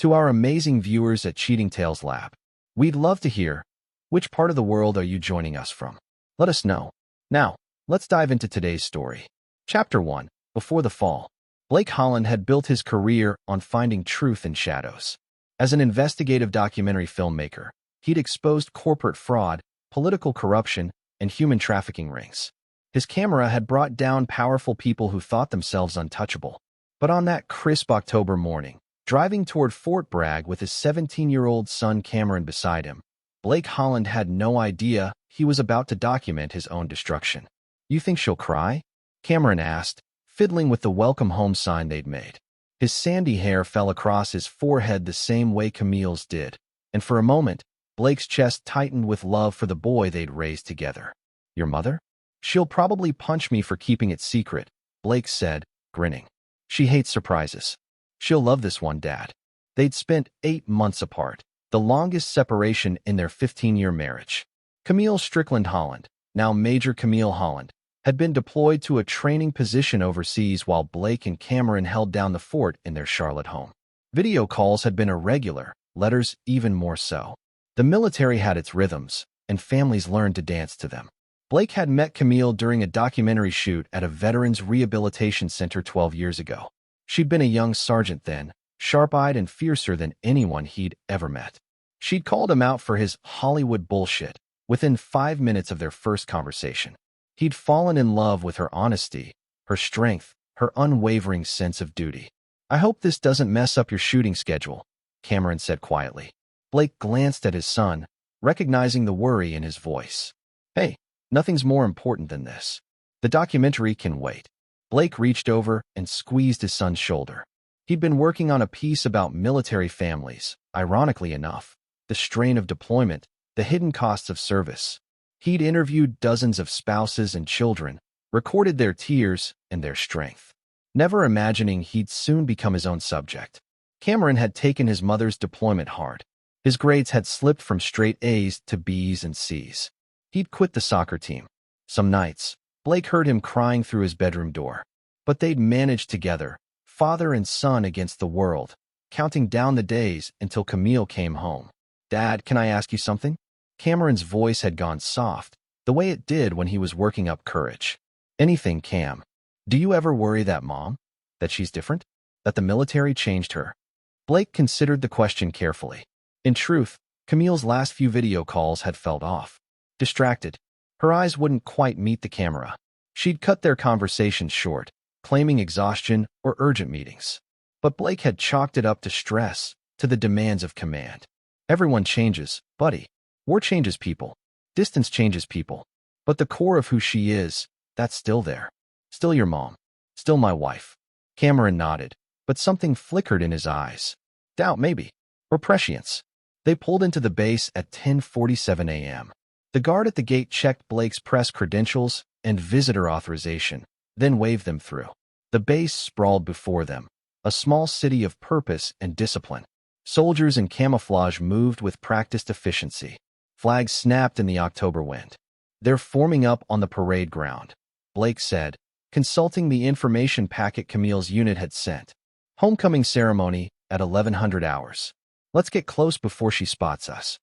To our amazing viewers at Cheating Tales Lab, we'd love to hear, which part of the world are you joining us from? Let us know. Now, let's dive into today's story. Chapter 1. Before the Fall. Blake Holland had built his career on finding truth in shadows. As an investigative documentary filmmaker, he'd exposed corporate fraud, political corruption, and human trafficking rings. His camera had brought down powerful people who thought themselves untouchable. But on that crisp October morning, driving toward Fort Bragg with his 17-year-old son Cameron beside him, Blake Holland had no idea he was about to document his own destruction. "You think she'll cry?" Cameron asked, fiddling with the welcome home sign they'd made. His sandy hair fell across his forehead the same way Camille's did, and for a moment, Blake's chest tightened with love for the boy they'd raised together. "Your mother? She'll probably punch me for keeping it secret," Blake said, grinning. "She hates surprises. She'll love this one, Dad." They'd spent 8 months apart, the longest separation in their 15-year marriage. Camille Strickland Holland, now Major Camille Holland, had been deployed to a training position overseas while Blake and Cameron held down the fort in their Charlotte home. Video calls had been irregular, letters even more so. The military had its rhythms, and families learned to dance to them. Blake had met Camille during a documentary shoot at a veterans rehabilitation center 12 years ago. She'd been a young sergeant then, sharp-eyed and fiercer than anyone he'd ever met. She'd called him out for his Hollywood bullshit within 5 minutes of their first conversation. He'd fallen in love with her honesty, her strength, her unwavering sense of duty. "I hope this doesn't mess up your shooting schedule," Cameron said quietly. Blake glanced at his son, recognizing the worry in his voice. "Hey, nothing's more important than this. The documentary can wait." Blake reached over and squeezed his son's shoulder. He'd been working on a piece about military families, ironically enough, the strain of deployment, the hidden costs of service. He'd interviewed dozens of spouses and children, recorded their tears and their strength, never imagining he'd soon become his own subject. Cameron had taken his mother's deployment hard. His grades had slipped from straight A's to B's and C's. He'd quit the soccer team. Some nights, Blake heard him crying through his bedroom door. But they'd managed together, father and son against the world, counting down the days until Camille came home. "Dad, can I ask you something?" Cameron's voice had gone soft, the way it did when he was working up courage. "Anything, Cam. Do you ever worry that Mom? That she's different? That the military changed her?" Blake considered the question carefully. In truth, Camille's last few video calls had felt off. Distracted. Her eyes wouldn't quite meet the camera. She'd cut their conversation short, claiming exhaustion or urgent meetings. But Blake had chalked it up to stress, to the demands of command. "Everyone changes, buddy. War changes people. Distance changes people. But the core of who she is, that's still there. Still your mom. Still my wife." Cameron nodded, but something flickered in his eyes. Doubt, maybe. Or prescience. They pulled into the base at 10:47 a.m. The guard at the gate checked Blake's press credentials and visitor authorization, then waved them through. The base sprawled before them, a small city of purpose and discipline. Soldiers in camouflage moved with practiced efficiency. Flags snapped in the October wind. "They're forming up on the parade ground," Blake said, consulting the information packet Camille's unit had sent. "Homecoming ceremony at 1100 hours. Let's get close before she spots us."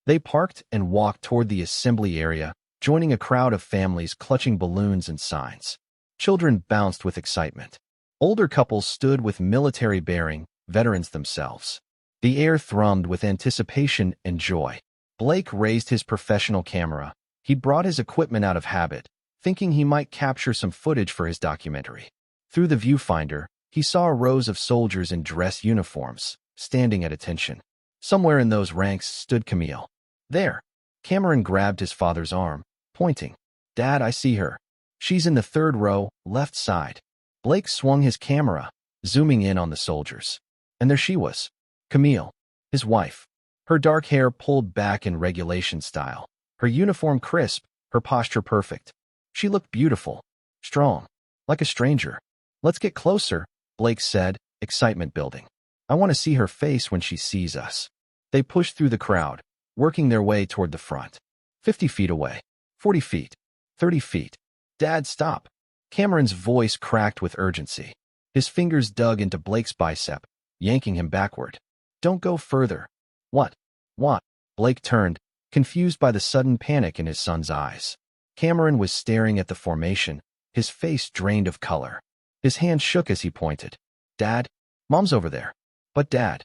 They parked and walked toward the assembly area, joining a crowd of families clutching balloons and signs. Children bounced with excitement. Older couples stood with military bearing, veterans themselves. The air thrummed with anticipation and joy. Blake raised his professional camera. He'd brought his equipment out of habit, thinking he might capture some footage for his documentary. Through the viewfinder, he saw rows of soldiers in dress uniforms, standing at attention. Somewhere in those ranks stood Camille. "There." Cameron grabbed his father's arm, pointing. "Dad, I see her. She's in the 3rd row, left side." Blake swung his camera, zooming in on the soldiers. And there she was, Camille, his wife. Her dark hair pulled back in regulation style, her uniform crisp, her posture perfect. She looked beautiful, strong, like a stranger. "Let's get closer," Blake said, excitement building. "I want to see her face when she sees us." They pushed through the crowd, working their way toward the front. 50 feet away, 40 feet, 30 feet. "Dad, stop." Cameron's voice cracked with urgency. His fingers dug into Blake's bicep, yanking him backward. Don't go further. What? What? Blake turned, confused by the sudden panic in his son's eyes. Cameron was staring at the formation, his face drained of color. His hand shook as he pointed. Dad? Mom's over there. But Dad.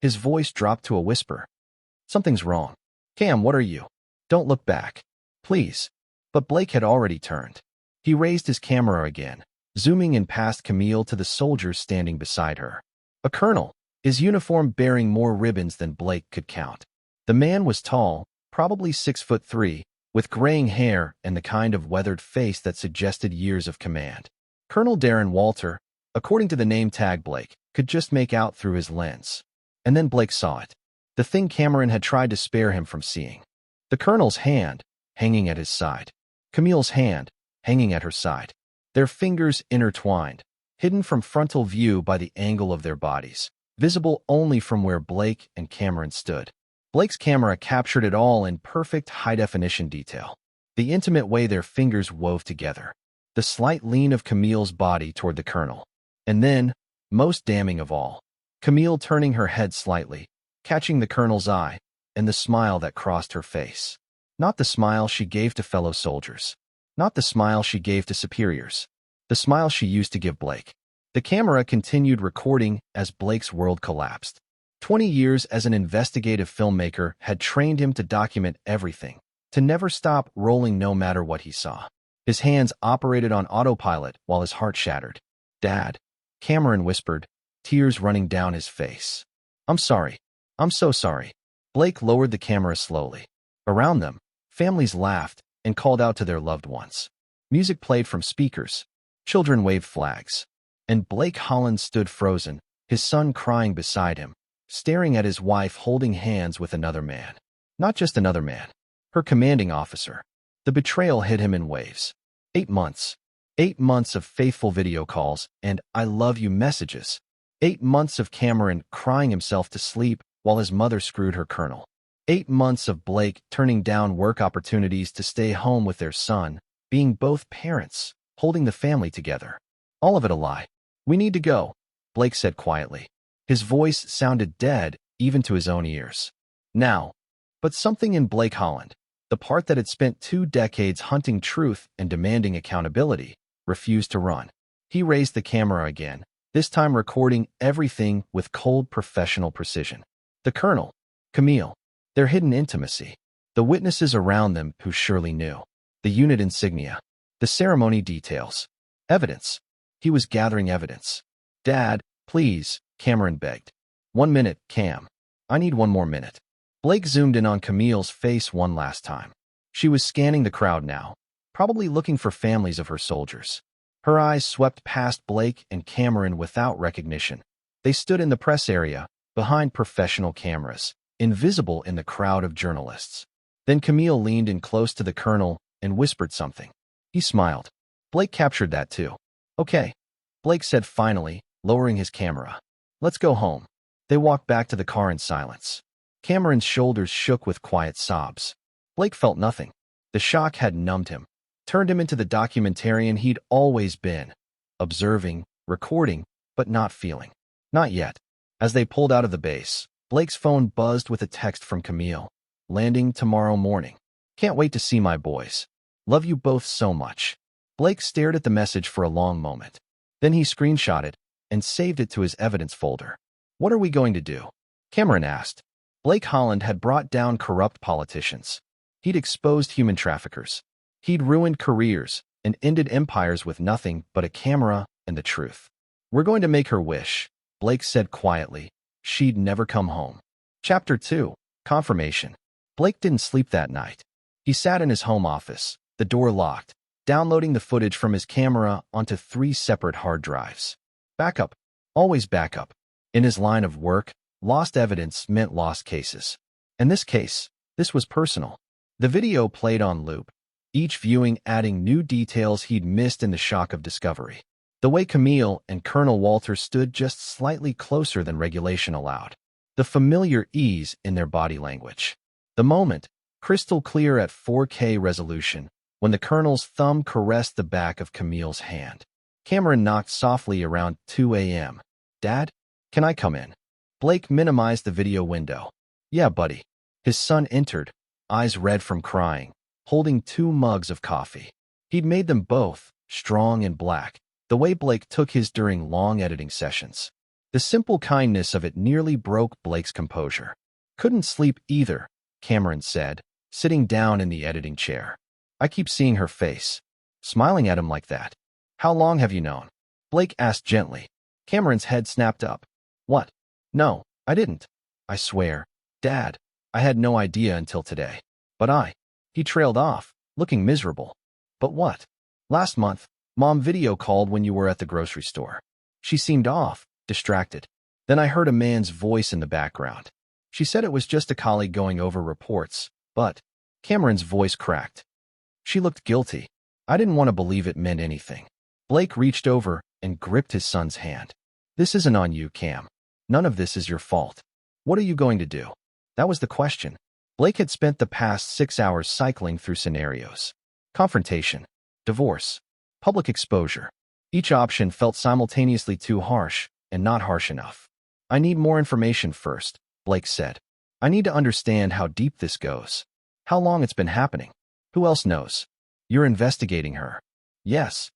His voice dropped to a whisper. Something's wrong. Cam, what are you? Don't look back. Please. But Blake had already turned. He raised his camera again, zooming in past Camille to the soldiers standing beside her. A colonel, his uniform bearing more ribbons than Blake could count. The man was tall, probably 6'3", with graying hair and the kind of weathered face that suggested years of command. Colonel Darren Walter, according to the name tag Blake, could just make out through his lens. And then Blake saw it. The thing Cameron had tried to spare him from seeing. The colonel's hand, hanging at his side. Camille's hand, hanging at her side. Their fingers intertwined, hidden from frontal view by the angle of their bodies, visible only from where Blake and Cameron stood. Blake's camera captured it all in perfect high-definition detail. The intimate way their fingers wove together. The slight lean of Camille's body toward the colonel. And then, most damning of all, Camille turning her head slightly, catching the colonel's eye, and the smile that crossed her face. Not the smile she gave to fellow soldiers. Not the smile she gave to superiors. The smile she used to give Blake. The camera continued recording as Blake's world collapsed. 20 years as an investigative filmmaker had trained him to document everything, to never stop rolling no matter what he saw. His hands operated on autopilot while his heart shattered. Dad, Cameron whispered, tears running down his face. I'm sorry. I'm so sorry. Blake lowered the camera slowly. Around them, families laughed and called out to their loved ones. Music played from speakers. Children waved flags. And Blake Holland stood frozen, his son crying beside him, staring at his wife holding hands with another man. Not just another man. Her commanding officer. The betrayal hit him in waves. 8 months. 8 months of faithful video calls and I love you messages. 8 months of Cameron crying himself to sleep while his mother screwed her colonel. 8 months of Blake turning down work opportunities to stay home with their son, being both parents, holding the family together. All of it a lie. We need to go, Blake said quietly. His voice sounded dead even to his own ears. Now. But something in Blake Holland, the part that had spent 2 decades hunting truth and demanding accountability, refused to run. He raised the camera again, this time recording everything with cold professional precision. The colonel, Camille, their hidden intimacy, the witnesses around them who surely knew, the unit insignia, the ceremony details, evidence. He was gathering evidence. Dad, please, Cameron begged. 1 minute, Cam. I need 1 more minute. Blake zoomed in on Camille's face one last time. She was scanning the crowd now, probably looking for families of her soldiers. Her eyes swept past Blake and Cameron without recognition. They stood in the press area, behind professional cameras, invisible in the crowd of journalists. Then Camille leaned in close to the colonel and whispered something. He smiled. Blake captured that too. Okay, Blake said finally, lowering his camera. Let's go home. They walked back to the car in silence. Cameron's shoulders shook with quiet sobs. Blake felt nothing. The shock had numbed him, turned him into the documentarian he'd always been, observing, recording, but not feeling. Not yet. As they pulled out of the base, Blake's phone buzzed with a text from Camille. Landing tomorrow morning. Can't wait to see my boys. Love you both so much. Blake stared at the message for a long moment. Then he screenshot it and saved it to his evidence folder. What are we going to do? Cameron asked. Blake Holland had brought down corrupt politicians. He'd exposed human traffickers. He'd ruined careers and ended empires with nothing but a camera and the truth. We're going to make her wish, Blake said quietly. She'd never come home. Chapter 2. Confirmation. Blake didn't sleep that night. He sat in his home office, the door locked, downloading the footage from his camera onto 3 separate hard drives. Backup. Always backup. In his line of work, lost evidence meant lost cases. In this case, this was personal. The video played on loop, each viewing adding new details he'd missed in the shock of discovery. The way Camille and Colonel Walter stood just slightly closer than regulation allowed. The familiar ease in their body language. The moment, crystal clear at 4K resolution, when the colonel's thumb caressed the back of Camille's hand. Cameron knocked softly around 2 a.m. Dad, can I come in? Blake minimized the video window. Yeah, buddy. His son entered, eyes red from crying, holding 2 mugs of coffee. He'd made them both, strong and black, the way Blake took his during long editing sessions. The simple kindness of it nearly broke Blake's composure. Couldn't sleep either, Cameron said, sitting down in the editing chair. I keep seeing her face, smiling at him like that. How long have you known? Blake asked gently. Cameron's head snapped up. What? No, I didn't. I swear. Dad, I had no idea until today. But He trailed off, looking miserable. But what? Last month, Mom video called when you were at the grocery store. She seemed off, distracted. Then I heard a man's voice in the background. She said it was just a colleague going over reports, but Cameron's voice cracked. She looked guilty. I didn't want to believe it meant anything. Blake reached over and gripped his son's hand. This isn't on you, Cam. None of this is your fault. What are you going to do? That was the question. Blake had spent the past 6 hours cycling through scenarios. Confrontation, divorce, public exposure. Each option felt simultaneously too harsh and not harsh enough. I need more information first, Blake said. I need to understand how deep this goes. How long it's been happening. Who else knows? You're investigating her. Yes.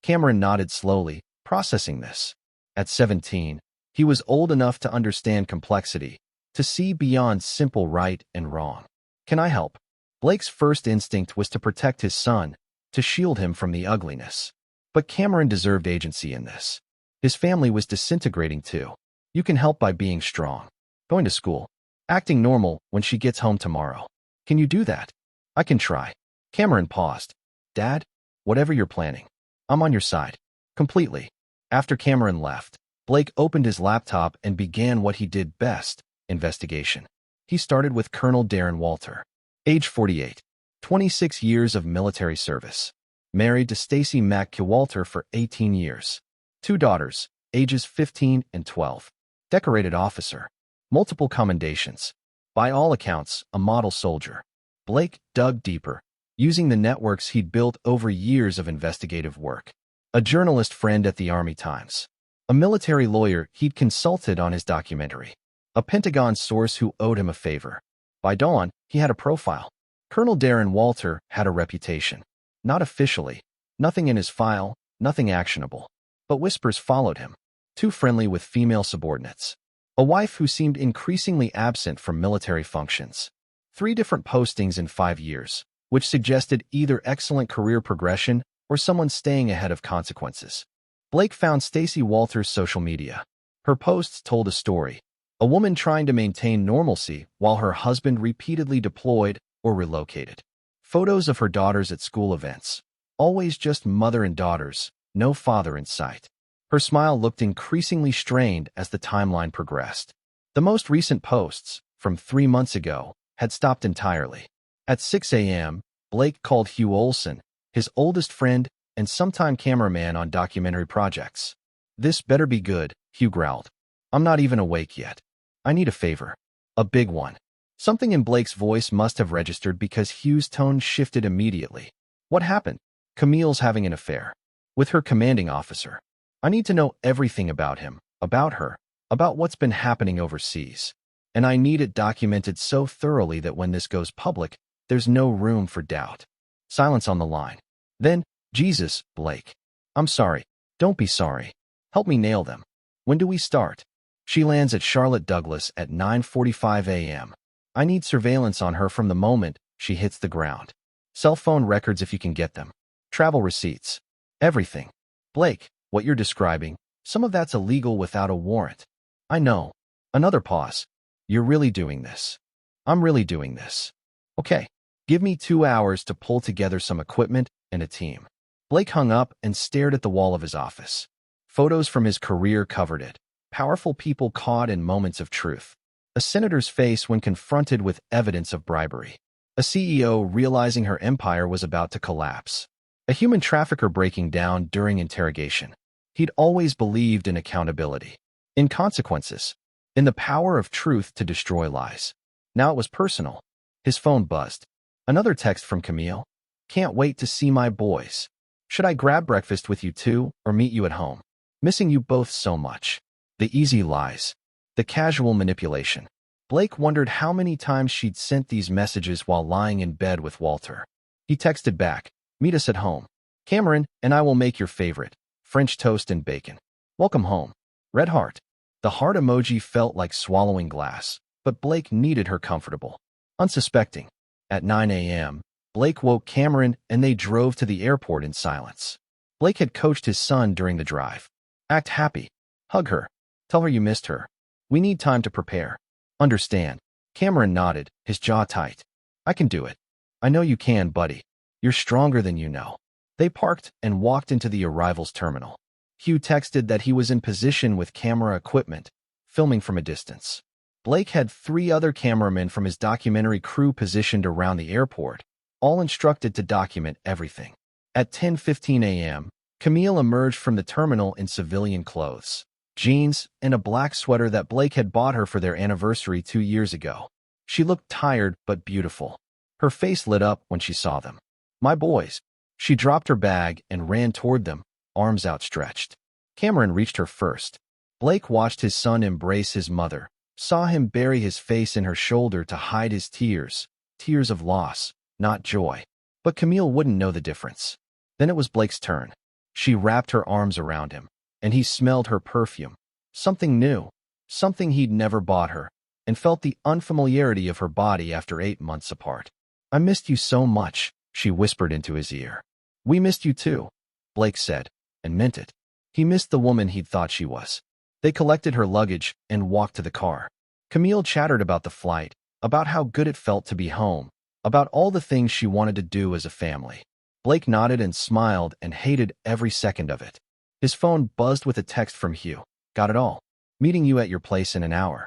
Cameron nodded slowly, processing this. At 17, he was old enough to understand complexity, to see beyond simple right and wrong. Can I help? Blake's first instinct was to protect his son, to shield him from the ugliness. But Cameron deserved agency in this. His family was disintegrating too. You can help by being strong. Going to school. Acting normal when she gets home tomorrow. Can you do that? I can try. Cameron paused. Dad, whatever you're planning, I'm on your side. Completely. After Cameron left, Blake opened his laptop and began what he did best, investigation. He started with Colonel Darren Walter, age 48, 26 years of military service. Married to Stacy Walter for 18 years. 2 daughters, ages 15 and 12. Decorated officer. Multiple commendations. By all accounts, a model soldier. Blake dug deeper, using the networks he'd built over years of investigative work. A journalist friend at the Army Times. A military lawyer he'd consulted on his documentary. A Pentagon source who owed him a favor. By dawn, he had a profile. Colonel Darren Walter had a reputation. Not officially. Nothing in his file, nothing actionable. But whispers followed him. Too friendly with female subordinates. A wife who seemed increasingly absent from military functions. 3 different postings in 5 years, which suggested either excellent career progression or someone staying ahead of consequences. Blake found Stacy Walter's social media. Her posts told a story. A woman trying to maintain normalcy while her husband repeatedly deployed or relocated. Photos of her daughters at school events. Always just mother and daughters, no father in sight. Her smile looked increasingly strained as the timeline progressed. The most recent posts, from 3 months ago, had stopped entirely. At 6 a.m., Blake called Hugh Olson, his oldest friend and sometime cameraman on documentary projects. This better be good, Hugh growled. I'm not even awake yet. I need a favor. A big one. Something in Blake's voice must have registered because Hugh's tone shifted immediately. What happened? Camille's having an affair. With her commanding officer. I need to know everything about him, about her, about what's been happening overseas. And I need it documented so thoroughly that when this goes public, there's no room for doubt. Silence on the line. Then, Jesus, Blake. I'm sorry. Don't be sorry. Help me nail them. When do we start? She lands at Charlotte Douglas at 9:45 a.m. I need surveillance on her from the moment she hits the ground. Cell phone records if you can get them. Travel receipts. Everything. Blake, what you're describing, some of that's illegal without a warrant. I know. Another pause. You're really doing this. I'm really doing this. Okay. Give me 2 hours to pull together some equipment and a team. Blake hung up and stared at the wall of his office. Photos from his career covered it. Powerful people caught in moments of truth. A senator's face when confronted with evidence of bribery. A CEO realizing her empire was about to collapse. A human trafficker breaking down during interrogation. He'd always believed in accountability. In consequences. In the power of truth to destroy lies. Now it was personal. His phone buzzed. Another text from Camille. Can't wait to see my boys. Should I grab breakfast with you too, or meet you at home? Missing you both so much. The easy lies. The casual manipulation. Blake wondered how many times she'd sent these messages while lying in bed with Walter. He texted back, "Meet us at home. Cameron and I will make your favorite, French toast and bacon. Welcome home. Red heart." The heart emoji felt like swallowing glass, but Blake needed her comfortable. Unsuspecting. At 9 a.m., Blake woke Cameron and they drove to the airport in silence. Blake had coached his son during the drive. "Act happy. Hug her. Tell her you missed her. We need time to prepare." "Understand." Cameron nodded, his jaw tight. "I can do it." "I know you can, buddy. You're stronger than you know." They parked and walked into the arrivals terminal. Hugh texted that he was in position with camera equipment, filming from a distance. Blake had 3 other cameramen from his documentary crew positioned around the airport, all instructed to document everything. At 10:15 a.m., Camille emerged from the terminal in civilian clothes, jeans, and a black sweater that Blake had bought her for their anniversary 2 years ago. She looked tired but beautiful. Her face lit up when she saw them. "My boys." She dropped her bag and ran toward them, arms outstretched. Cameron reached her first. Blake watched his son embrace his mother, saw him bury his face in her shoulder to hide his tears, tears of loss, not joy. But Camille wouldn't know the difference. Then it was Blake's turn. She wrapped her arms around him, and he smelled her perfume. Something new, something he'd never bought her, and felt the unfamiliarity of her body after 8 months apart. "I missed you so much," she whispered into his ear. "We missed you too," Blake said, and meant it. He missed the woman he'd thought she was. They collected her luggage and walked to the car. Camille chattered about the flight, about how good it felt to be home, about all the things she wanted to do as a family. Blake nodded and smiled and hated every second of it. His phone buzzed with a text from Hugh. "Got it all. Meeting you at your place in an hour."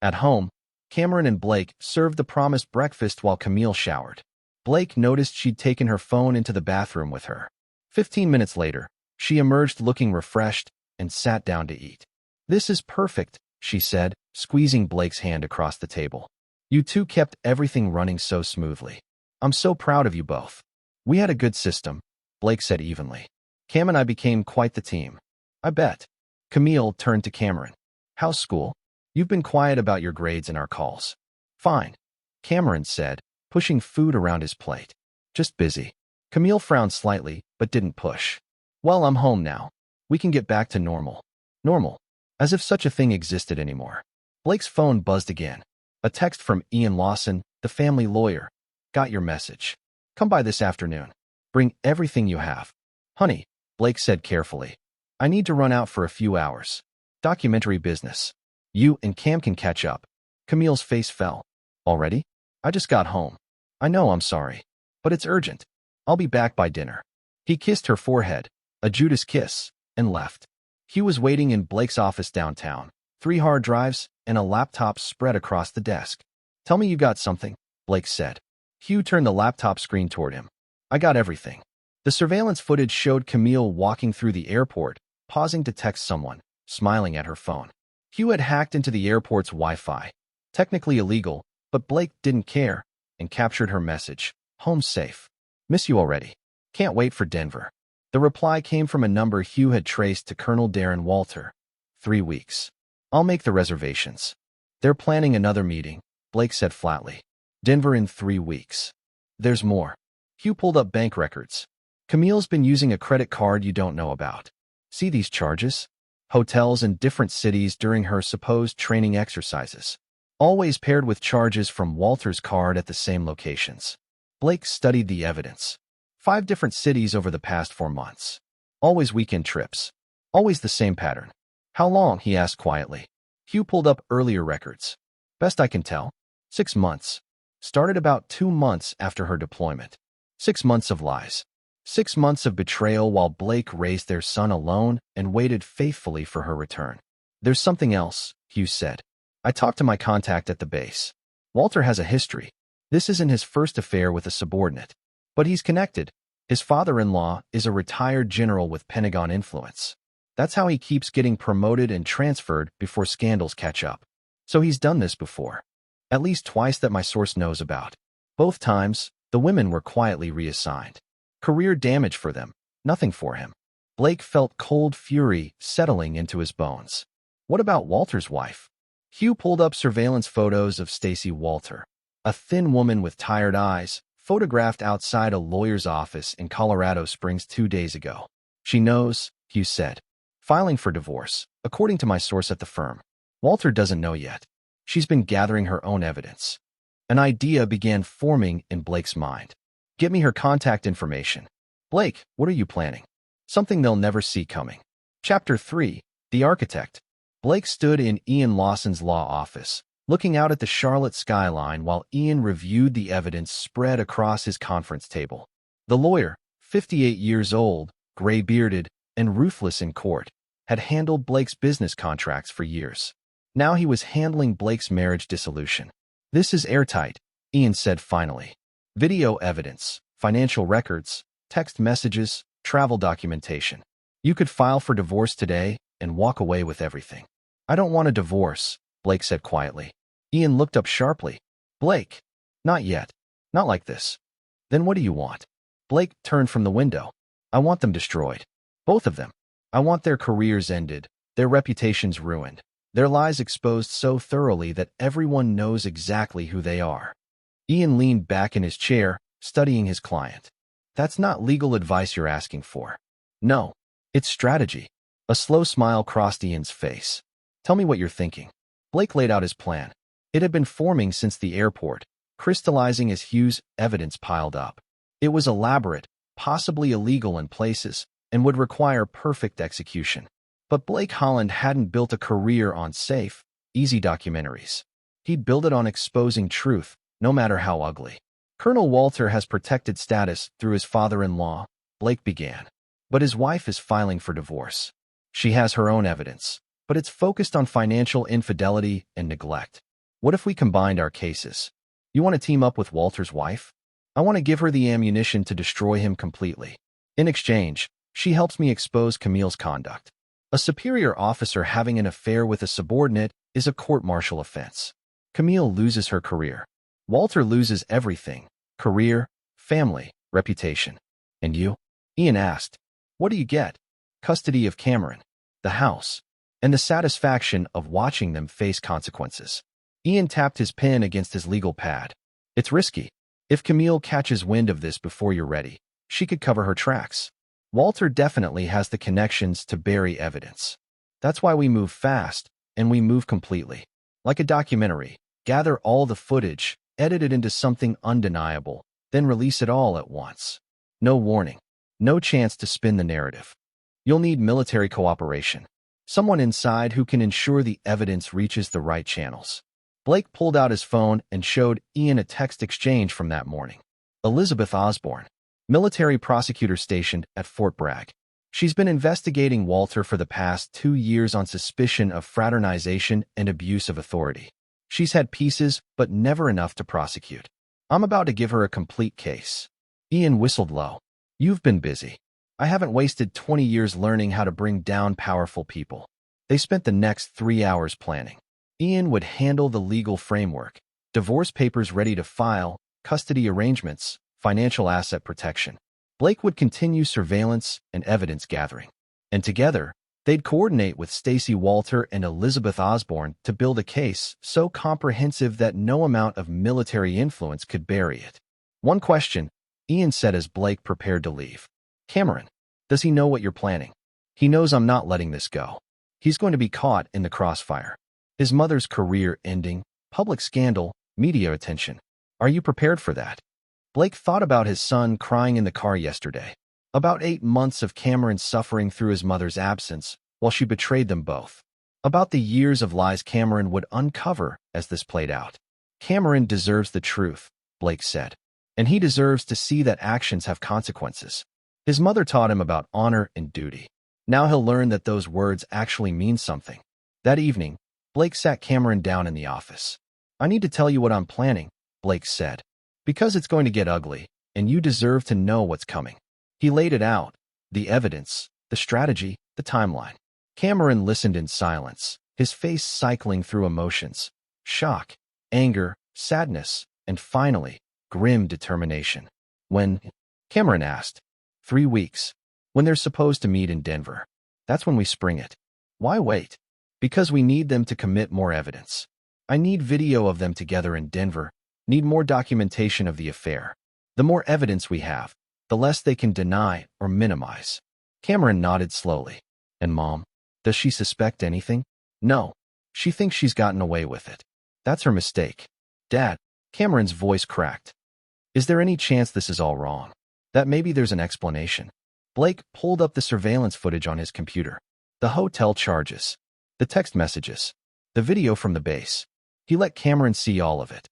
At home, Cameron and Blake served the promised breakfast while Camille showered. Blake noticed she'd taken her phone into the bathroom with her. 15 minutes later, she emerged looking refreshed and sat down to eat. "This is perfect," she said, squeezing Blake's hand across the table. "You two kept everything running so smoothly. I'm so proud of you both." "We had a good system," Blake said evenly. "Cam and I became quite the team." "I bet." Camille turned to Cameron. "How's school? You've been quiet about your grades and our calls." "Fine," Cameron said, pushing food around his plate. "Just busy." Camille frowned slightly, but didn't push. "Well, I'm home now. We can get back to normal." Normal. As if such a thing existed anymore. Blake's phone buzzed again. A text from Ian Lawson, the family lawyer. "Got your message. Come by this afternoon. Bring everything you have." "Honey," Blake said carefully. "I need to run out for a few hours. Documentary business. You and Cam can catch up." Camille's face fell. "Already? I just got home." "I know, I'm sorry. But it's urgent. I'll be back by dinner." He kissed her forehead, a Judas kiss, and left. Hugh was waiting in Blake's office downtown. 3 hard drives and a laptop spread across the desk. "Tell me you got something," Blake said. Hugh turned the laptop screen toward him. "I got everything." The surveillance footage showed Camille walking through the airport, pausing to text someone, smiling at her phone. Hugh had hacked into the airport's Wi-Fi. Technically illegal, but Blake didn't care, and captured her message. "Home safe. Miss you already. Can't wait for Denver." The reply came from a number Hugh had traced to Colonel Darren Walter. 3 weeks. "I'll make the reservations." "They're planning another meeting," Blake said flatly. "Denver in 3 weeks. There's more." Hugh pulled up bank records. "Camille's been using a credit card you don't know about. See these charges? Hotels in different cities during her supposed training exercises. Always paired with charges from Walter's card at the same locations." Blake studied the evidence. 5 different cities over the past 4 months. Always weekend trips. Always the same pattern. "How long?" he asked quietly. Hugh pulled up earlier records. "Best I can tell, 6 months. Started about 2 months after her deployment. 6 months of lies. 6 months of betrayal while Blake raised their son alone and waited faithfully for her return." "There's something else," Hugh said. "I talked to my contact at the base. Walter has a history. This isn't his first affair with a subordinate. But he's connected. His father-in-law is a retired general with Pentagon influence. That's how he keeps getting promoted and transferred before scandals catch up. So he's done this before. At least twice that my source knows about. Both times, the women were quietly reassigned. Career damage for them, nothing for him." Blake felt cold fury settling into his bones. "What about Walter's wife?" Hugh pulled up surveillance photos of Stacy Walter, a thin woman with tired eyes, photographed outside a lawyer's office in Colorado Springs 2 days ago. She knows, Hugh said. Filing for divorce, according to my source at the firm. Walter doesn't know yet. She's been gathering her own evidence. An idea began forming in Blake's mind. Get me her contact information. Blake, what are you planning? Something they'll never see coming. Chapter 3. The Architect. Blake stood in Ian Lawson's law office, looking out at the Charlotte skyline while Ian reviewed the evidence spread across his conference table. The lawyer, 58 years old, gray-bearded, and ruthless in court, had handled Blake's business contracts for years. Now he was handling Blake's marriage dissolution. This is airtight, Ian said finally. Video evidence, financial records, text messages, travel documentation. You could file for divorce today and walk away with everything. I don't want a divorce, Blake said quietly. Ian looked up sharply. Blake, not yet. Not like this. Then what do you want? Blake turned from the window. I want them destroyed. Both of them. I want their careers ended, their reputations ruined, their lies exposed so thoroughly that everyone knows exactly who they are. Ian leaned back in his chair, studying his client. That's not legal advice you're asking for. No, it's strategy. A slow smile crossed Ian's face. Tell me what you're thinking. Blake laid out his plan. It had been forming since the airport, crystallizing as Hugh's evidence piled up. It was elaborate, possibly illegal in places, and would require perfect execution. But Blake Holland hadn't built a career on safe, easy documentaries. He'd built it on exposing truth, no matter how ugly. Colonel Walter has protected status through his father-in-law, Blake began. But his wife is filing for divorce. She has her own evidence, but it's focused on financial infidelity and neglect. What if we combined our cases? You want to team up with Walter's wife? I want to give her the ammunition to destroy him completely. In exchange, she helps me expose Camille's conduct. A superior officer having an affair with a subordinate is a court-martial offense. Camille loses her career. Walter loses everything: career, family, reputation. And you? Ian asked. What do you get? Custody of Cameron, the house, and the satisfaction of watching them face consequences. Ian tapped his pen against his legal pad. It's risky. If Camille catches wind of this before you're ready, she could cover her tracks. Walter definitely has the connections to bury evidence. That's why we move fast, and we move completely. Like a documentary, gather all the footage, edit it into something undeniable, then release it all at once. No warning. No chance to spin the narrative. You'll need military cooperation. Someone inside who can ensure the evidence reaches the right channels. Blake pulled out his phone and showed Ian a text exchange from that morning. Elizabeth Osborne, military prosecutor stationed at Fort Bragg. She's been investigating Walter for the past 2 years on suspicion of fraternization and abuse of authority. She's had pieces, but never enough to prosecute. I'm about to give her a complete case. Ian whistled low. You've been busy. I haven't wasted 20 years learning how to bring down powerful people. They spent the next 3 hours planning. Ian would handle the legal framework, divorce papers ready to file, custody arrangements, financial asset protection. Blake would continue surveillance and evidence gathering. And together, they'd coordinate with Stacy Walter and Elizabeth Osborne to build a case so comprehensive that no amount of military influence could bury it. One question, Ian said as Blake prepared to leave. Cameron, does he know what you're planning? He knows I'm not letting this go. He's going to be caught in the crossfire. His mother's career ending, public scandal, media attention. Are you prepared for that? Blake thought about his son crying in the car yesterday. About 8 months of Cameron suffering through his mother's absence, while she betrayed them both. About the years of lies Cameron would uncover as this played out. Cameron deserves the truth, Blake said. And he deserves to see that actions have consequences. His mother taught him about honor and duty. Now he'll learn that those words actually mean something. That evening, Blake sat Cameron down in the office. I need to tell you what I'm planning, Blake said. Because it's going to get ugly, and you deserve to know what's coming. He laid it out, the evidence, the strategy, the timeline. Cameron listened in silence, his face cycling through emotions. Shock, anger, sadness, and finally, grim determination. When? Cameron asked. 3 weeks. When they're supposed to meet in Denver. That's when we spring it. Why wait? Because we need them to commit more evidence. I need video of them together in Denver, need more documentation of the affair. The more evidence we have, the less they can deny or minimize. Cameron nodded slowly. And Mom, does she suspect anything? No. She thinks she's gotten away with it. That's her mistake. Dad, Cameron's voice cracked. Is there any chance this is all wrong? That maybe there's an explanation? Blake pulled up the surveillance footage on his computer. The hotel charges. The text messages. The video from the base. He let Cameron see all of it.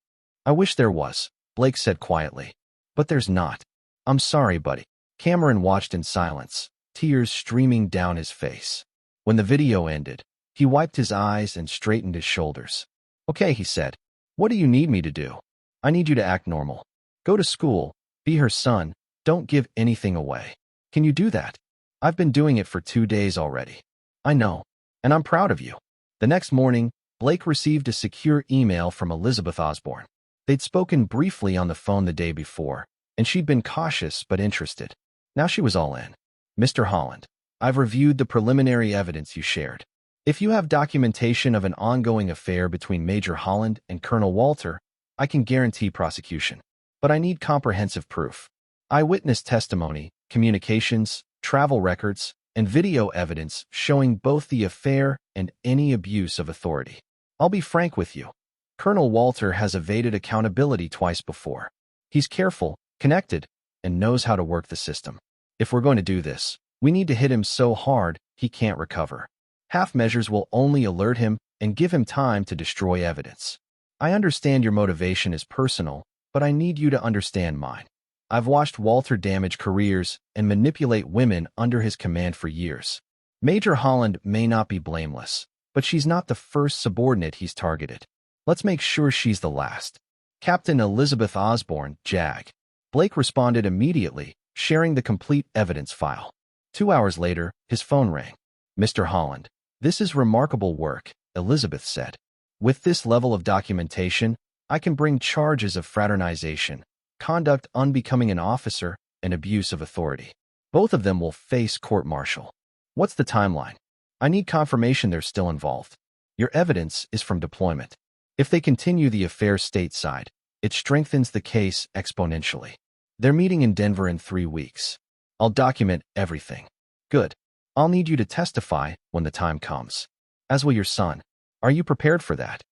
I wish there was, Blake said quietly. But there's not. I'm sorry, buddy. Cameron watched in silence, tears streaming down his face. When the video ended, he wiped his eyes and straightened his shoulders. Okay, he said. What do you need me to do? I need you to act normal. Go to school, be her son, don't give anything away. Can you do that? I've been doing it for 2 days already. I know, and I'm proud of you. The next morning, Blake received a secure email from Elizabeth Osborne. They'd spoken briefly on the phone the day before, and she'd been cautious but interested. Now she was all in. Mr. Holland, I've reviewed the preliminary evidence you shared. If you have documentation of an ongoing affair between Major Holland and Colonel Walter, I can guarantee prosecution. But I need comprehensive proof. Eyewitness testimony, communications, travel records, and video evidence showing both the affair and any abuse of authority. I'll be frank with you. Colonel Walter has evaded accountability twice before. He's careful, connected, and knows how to work the system. If we're going to do this, we need to hit him so hard he can't recover. Half measures will only alert him and give him time to destroy evidence. I understand your motivation is personal, but I need you to understand mine. I've watched Walter damage careers and manipulate women under his command for years. Major Holland may not be blameless, but she's not the first subordinate he's targeted. Let's make sure she's the last. Captain Elizabeth Osborne, JAG. Blake responded immediately, sharing the complete evidence file. 2 hours later, his phone rang. Mr. Holland, this is remarkable work, Elizabeth said. With this level of documentation, I can bring charges of fraternization, conduct unbecoming an officer, and abuse of authority. Both of them will face court-martial. What's the timeline? I need confirmation they're still involved. Your evidence is from deployment. If they continue the affair stateside, it strengthens the case exponentially. They're meeting in Denver in 3 weeks. I'll document everything. Good. I'll need you to testify when the time comes. As will your son. Are you prepared for that?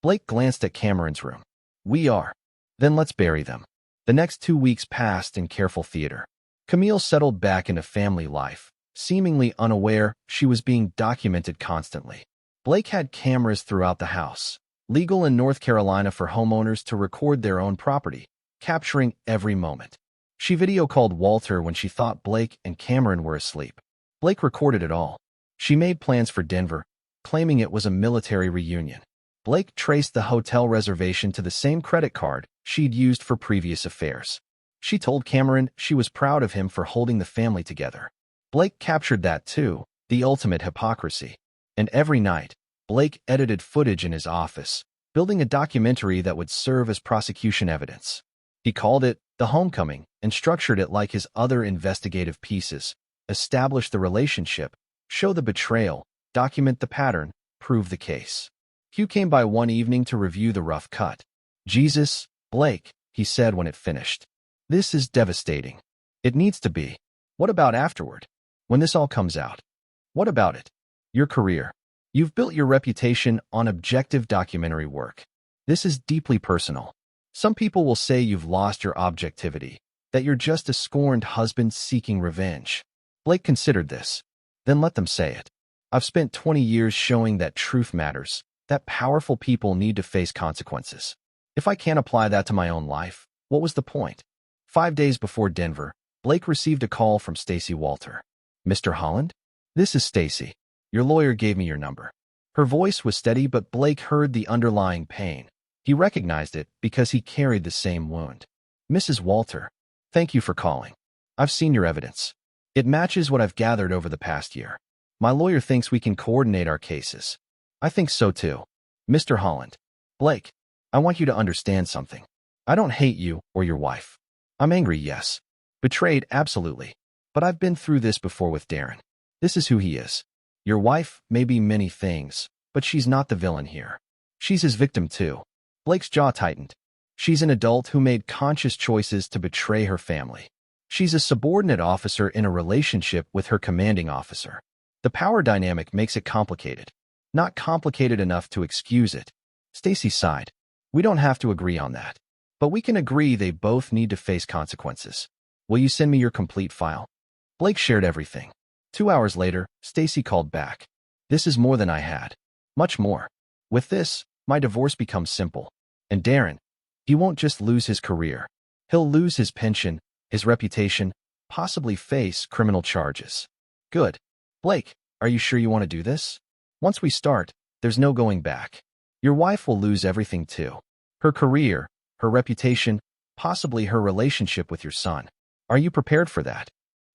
Blake glanced at Cameron's room. We are. Then let's bury them. The next 2 weeks passed in careful theater. Camille settled back into family life, seemingly unaware she was being documented constantly. Blake had cameras throughout the house, legal in North Carolina for homeowners to record their own property, capturing every moment. She video called Walter when she thought Blake and Cameron were asleep. Blake recorded it all. She made plans for Denver, claiming it was a military reunion. Blake traced the hotel reservation to the same credit card she'd used for previous affairs. She told Cameron she was proud of him for holding the family together. Blake captured that too, the ultimate hypocrisy. And every night, Blake edited footage in his office, building a documentary that would serve as prosecution evidence. He called it The Homecoming and structured it like his other investigative pieces: establish the relationship, show the betrayal, document the pattern, prove the case. Hugh came by one evening to review the rough cut. Jesus, Blake, he said when it finished. This is devastating. It needs to be. What about afterward? When this all comes out? What about it? Your career. You've built your reputation on objective documentary work. This is deeply personal. Some people will say you've lost your objectivity, that you're just a scorned husband seeking revenge. Blake considered this. Then let them say it. I've spent 20 years showing that truth matters, that powerful people need to face consequences. If I can't apply that to my own life, what was the point? 5 days before Denver, Blake received a call from Stacy Walter. Mr. Holland? This is Stacy. Your lawyer gave me your number. Her voice was steady, but Blake heard the underlying pain. He recognized it because he carried the same wound. Mrs. Walter, thank you for calling. I've seen your evidence. It matches what I've gathered over the past year. My lawyer thinks we can coordinate our cases. I think so too. Mr. Holland. Blake, I want you to understand something. I don't hate you or your wife. I'm angry, yes. Betrayed, absolutely. But I've been through this before with Darren. This is who he is. Your wife may be many things, But she's not the villain here. She's his victim too. Blake's jaw tightened. She's an adult who made conscious choices to betray her family. She's a subordinate officer in a relationship with her commanding officer. The power dynamic makes it complicated. Not complicated enough to excuse it. Stacy sighed. We don't have to agree on that. But we can agree they both need to face consequences. Will you send me your complete file? Blake shared everything. 2 hours later, Stacy called back. This is more than I had. Much more. With this, my divorce becomes simple. And Darren, he won't just lose his career. He'll lose his pension, his reputation, possibly face criminal charges. Good. Blake, are you sure you want to do this? Once we start, there's no going back. Your wife will lose everything too. Her career, her reputation, possibly her relationship with your son. Are you prepared for that?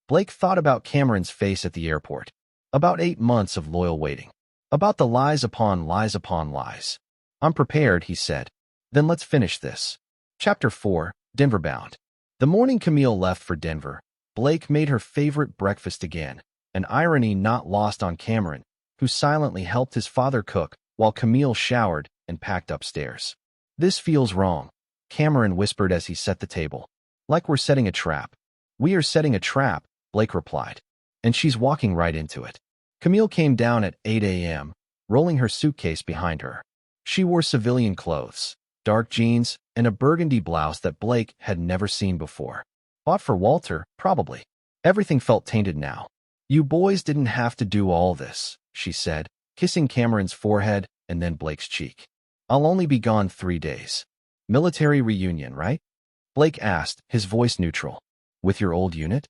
Blake thought about Cameron's face at the airport. About 8 months of loyal waiting. About the lies upon lies upon lies. I'm prepared, he said. Then let's finish this. Chapter 4, Denver Bound. The morning Camille left for Denver, Blake made her favorite breakfast again, an irony not lost on Cameron, who silently helped his father cook while Camille showered and packed upstairs. This feels wrong, Cameron whispered as he set the table. Like we're setting a trap. We are setting a trap, Blake replied. And she's walking right into it. Camille came down at 8 a.m., rolling her suitcase behind her. She wore civilian clothes, dark jeans, and a burgundy blouse that Blake had never seen before. Bought for Walter, probably. Everything felt tainted now. You boys didn't have to do all this, she said, kissing Cameron's forehead and then Blake's cheek. I'll only be gone 3 days. Military reunion, right? Blake asked, his voice neutral. With your old unit?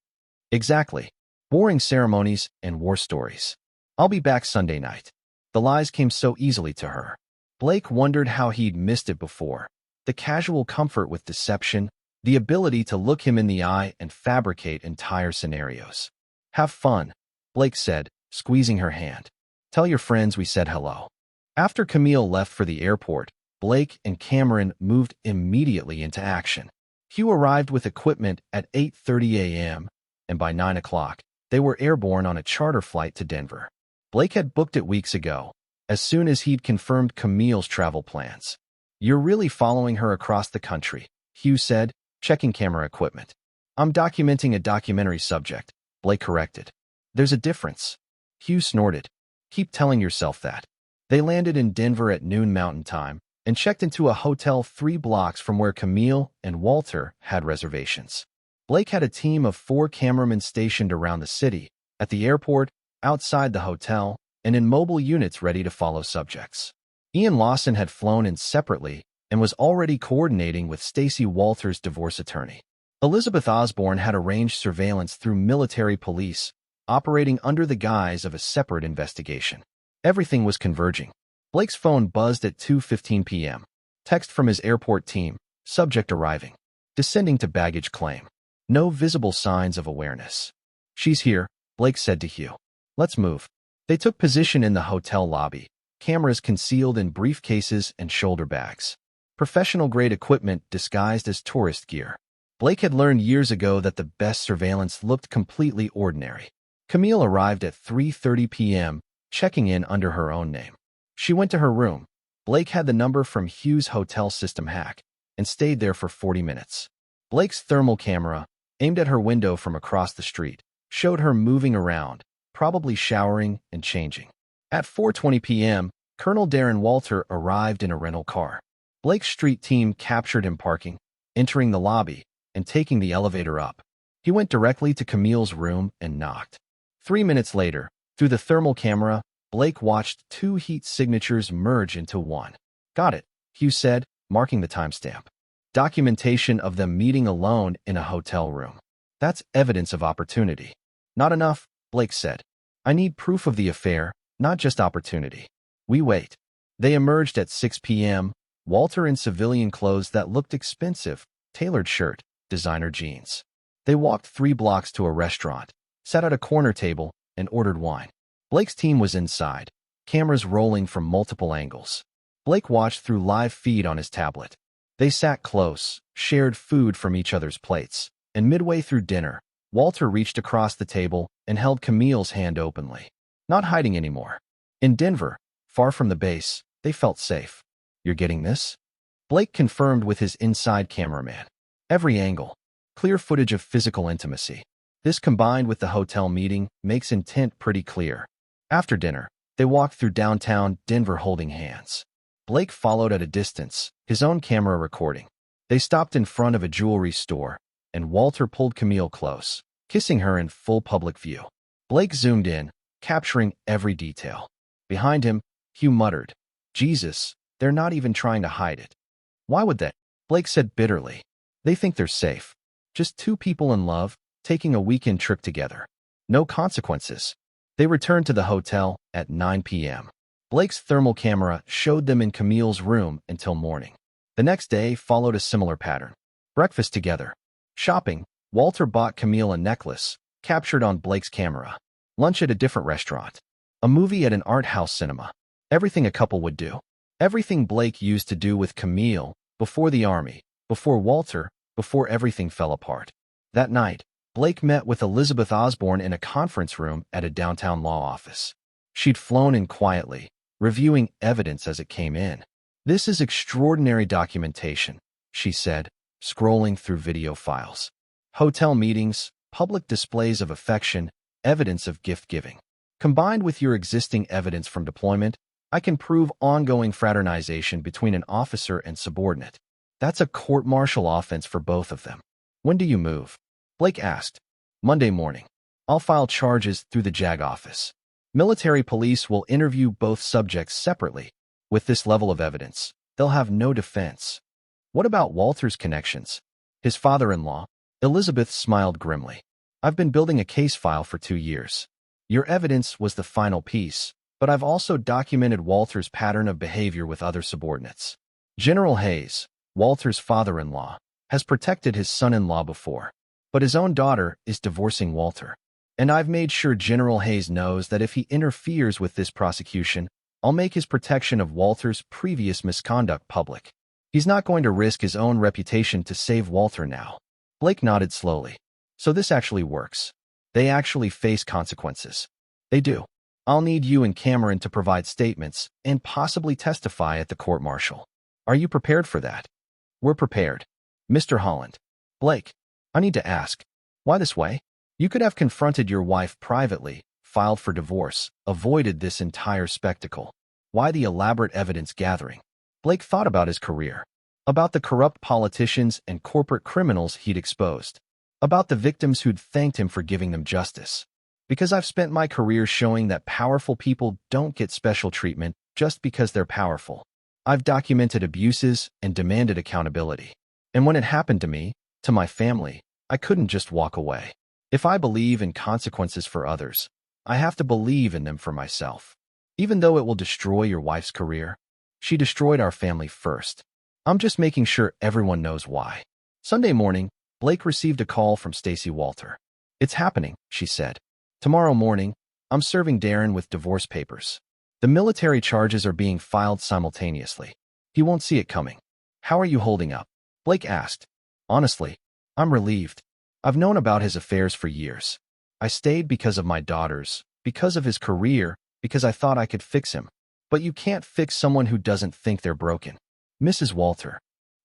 Exactly. Boring ceremonies and war stories. I'll be back Sunday night. The lies came so easily to her. Blake wondered how he'd missed it before. The casual comfort with deception, the ability to look him in the eye and fabricate entire scenarios. Have fun, Blake said, squeezing her hand. Tell your friends we said hello. After Camille left for the airport, Blake and Cameron moved immediately into action. Hugh arrived with equipment at 8:30 a.m., and by 9 o'clock, they were airborne on a charter flight to Denver. Blake had booked it weeks ago, as soon as he'd confirmed Camille's travel plans. You're really following her across the country, Hugh said, checking camera equipment. I'm documenting a documentary subject, Blake corrected. There's a difference. Hugh snorted. Keep telling yourself that. They landed in Denver at noon Mountain Time and checked into a hotel 3 blocks from where Camille and Walter had reservations. Blake had a team of 4 cameramen stationed around the city, at the airport, outside the hotel, and in mobile units ready to follow subjects. Ian Lawson had flown in separately and was already coordinating with Stacy Walters' divorce attorney. Elizabeth Osborne had arranged surveillance through military police, operating under the guise of a separate investigation. Everything was converging. Blake's phone buzzed at 2:15 p.m. Text from his airport team, subject arriving. Descending to baggage claim. No visible signs of awareness. She's here, Blake said to Hugh. Let's move. They took position in the hotel lobby, cameras concealed in briefcases and shoulder bags. Professional-grade equipment disguised as tourist gear. Blake had learned years ago that the best surveillance looked completely ordinary. Camille arrived at 3:30 p.m., checking in under her own name. She went to her room. Blake had the number from Hugh's hotel system hack and stayed there for 40 minutes. Blake's thermal camera, aimed at her window from across the street, showed her moving around, probably showering and changing. At 4:20 p.m., Colonel Darren Walter arrived in a rental car. Blake's street team captured him parking, entering the lobby, and taking the elevator up. He went directly to Camille's room and knocked. 3 minutes later, through the thermal camera, Blake watched 2 heat signatures merge into one. Got it, Hugh said, marking the timestamp. Documentation of them meeting alone in a hotel room. That's evidence of opportunity. Not enough, Blake said. I need proof of the affair, not just opportunity. We wait. They emerged at 6 p.m., Walter in civilian clothes that looked expensive, tailored shirt, designer jeans. They walked 3 blocks to a restaurant, sat at a corner table, and ordered wine. Blake's team was inside, cameras rolling from multiple angles. Blake watched through live feed on his tablet. They sat close, shared food from each other's plates, and midway through dinner, Walter reached across the table and held Camille's hand openly. Not hiding anymore. In Denver, Far from the base, they felt safe. You're getting this? Blake confirmed with his inside cameraman. Every angle. Clear footage of physical intimacy. This combined with the hotel meeting makes intent pretty clear. After dinner, they walked through downtown Denver holding hands. Blake followed at a distance, his own camera recording. They stopped in front of a jewelry store, and Walter pulled Camille close, kissing her in full public view. Blake zoomed in, capturing every detail. Behind him, Hugh muttered, "Jesus, they're not even trying to hide it." "Why would they?" Blake said bitterly. "They think they're safe. Just two people in love, taking a weekend trip together. No consequences." They returned to the hotel at 9 p.m. Blake's thermal camera showed them in Camille's room until morning. The next day followed a similar pattern. Breakfast together. Shopping. Walter bought Camille a necklace, captured on Blake's camera. Lunch at a different restaurant. A movie at an art house cinema. Everything a couple would do. Everything Blake used to do with Camille, before the army, before Walter, before everything fell apart. That night, Blake met with Elizabeth Osborne in a conference room at a downtown law office. She'd flown in quietly, reviewing evidence as it came in. "This is extraordinary documentation," she said, scrolling through video files. "Hotel meetings, public displays of affection, evidence of gift-giving. Combined with your existing evidence from deployment, I can prove ongoing fraternization between an officer and subordinate. That's a court-martial offense for both of them." "When do you move?" Blake asked. "Monday morning. I'll file charges through the JAG office. Military police will interview both subjects separately. With this level of evidence, they'll have no defense." "What about Walter's connections? His father-in-law?" Elizabeth smiled grimly. "I've been building a case file for 2 years. Your evidence was the final piece, but I've also documented Walter's pattern of behavior with other subordinates. General Hayes, Walter's father-in-law, has protected his son-in-law before, but his own daughter is divorcing Walter. And I've made sure General Hayes knows that if he interferes with this prosecution, I'll make his protection of Walter's previous misconduct public. He's not going to risk his own reputation to save Walter now." Blake nodded slowly. "So this actually works. They actually face consequences." "They do. I'll need you and Cameron to provide statements and possibly testify at the court-martial. Are you prepared for that?" "We're prepared. Mr. Holland." "Blake, I need to ask, why this way? You could have confronted your wife privately, filed for divorce, avoided this entire spectacle. Why the elaborate evidence gathering?" Blake thought about his career, about the corrupt politicians and corporate criminals he'd exposed, about the victims who'd thanked him for giving them justice. "Because I've spent my career showing that powerful people don't get special treatment just because they're powerful. I've documented abuses and demanded accountability. And when it happened to me, to my family, I couldn't just walk away. If I believe in consequences for others, I have to believe in them for myself. Even though it will destroy your wife's career, she destroyed our family first. I'm just making sure everyone knows why." Sunday morning, Blake received a call from Stacy Walter. "It's happening," she said. "Tomorrow morning, I'm serving Darren with divorce papers. The military charges are being filed simultaneously. He won't see it coming." "How are you holding up?" Blake asked. "Honestly, I'm relieved. I've known about his affairs for years. I stayed because of my daughters, because of his career, because I thought I could fix him. But you can't fix someone who doesn't think they're broken." "Mrs. Walter."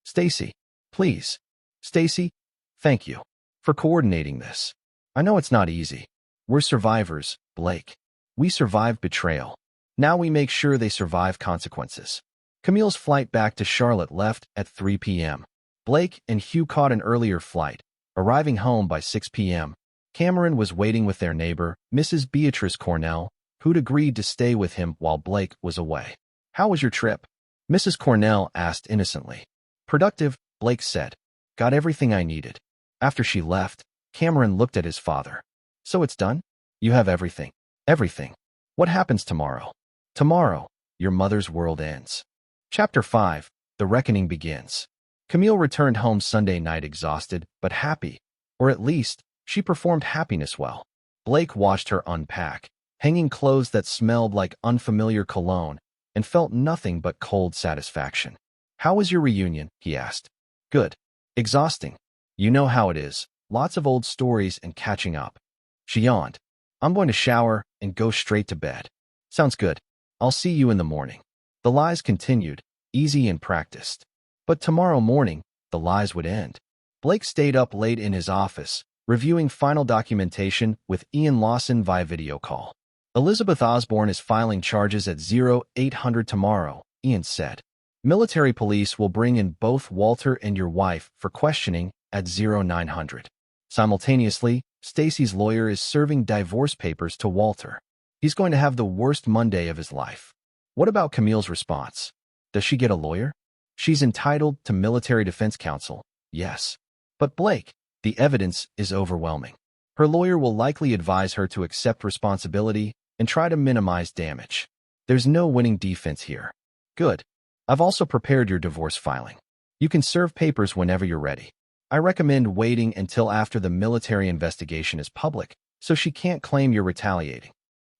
"Stacy, please." "Stacy, thank you for coordinating this. I know it's not easy. We're survivors, Blake. We survived betrayal. Now we make sure they survive consequences." Camille's flight back to Charlotte left at 3 p.m. Blake and Hugh caught an earlier flight, arriving home by 6 p.m. Cameron was waiting with their neighbor, Mrs. Beatrice Cornell, who'd agreed to stay with him while Blake was away. "How was your trip?" Mrs. Cornell asked innocently. "Productive," Blake said. "Got everything I needed." After she left, Cameron looked at his father. "So it's done? You have everything?" "Everything. What happens tomorrow?" "Tomorrow, your mother's world ends." Chapter 5. The Reckoning Begins. Camille returned home Sunday night exhausted, but happy. Or at least, she performed happiness well. Blake watched her unpack, hanging clothes that smelled like unfamiliar cologne, and felt nothing but cold satisfaction. "How was your reunion?" he asked. "Good. Exhausting. You know how it is. Lots of old stories and catching up." She yawned. "I'm going to shower and go straight to bed." "Sounds good. I'll see you in the morning. The lies continued, easy and practiced. But tomorrow morning, the lies would end. Blake stayed up late in his office, reviewing final documentation with Ian Lawson via video call. Elizabeth Osborne is filing charges at 0800 tomorrow, Ian said. Military police will bring in both Walter and your wife for questioning at 0900. Simultaneously, Stacy's lawyer is serving divorce papers to Walter. He's going to have the worst Monday of his life. What about Camille's response? Does she get a lawyer? She's entitled to military defense counsel, yes. But Blake, the evidence is overwhelming. Her lawyer will likely advise her to accept responsibility and try to minimize damage. There's no winning defense here. Good. I've also prepared your divorce filing. You can serve papers whenever you're ready. I recommend waiting until after the military investigation is public, so she can't claim you're retaliating.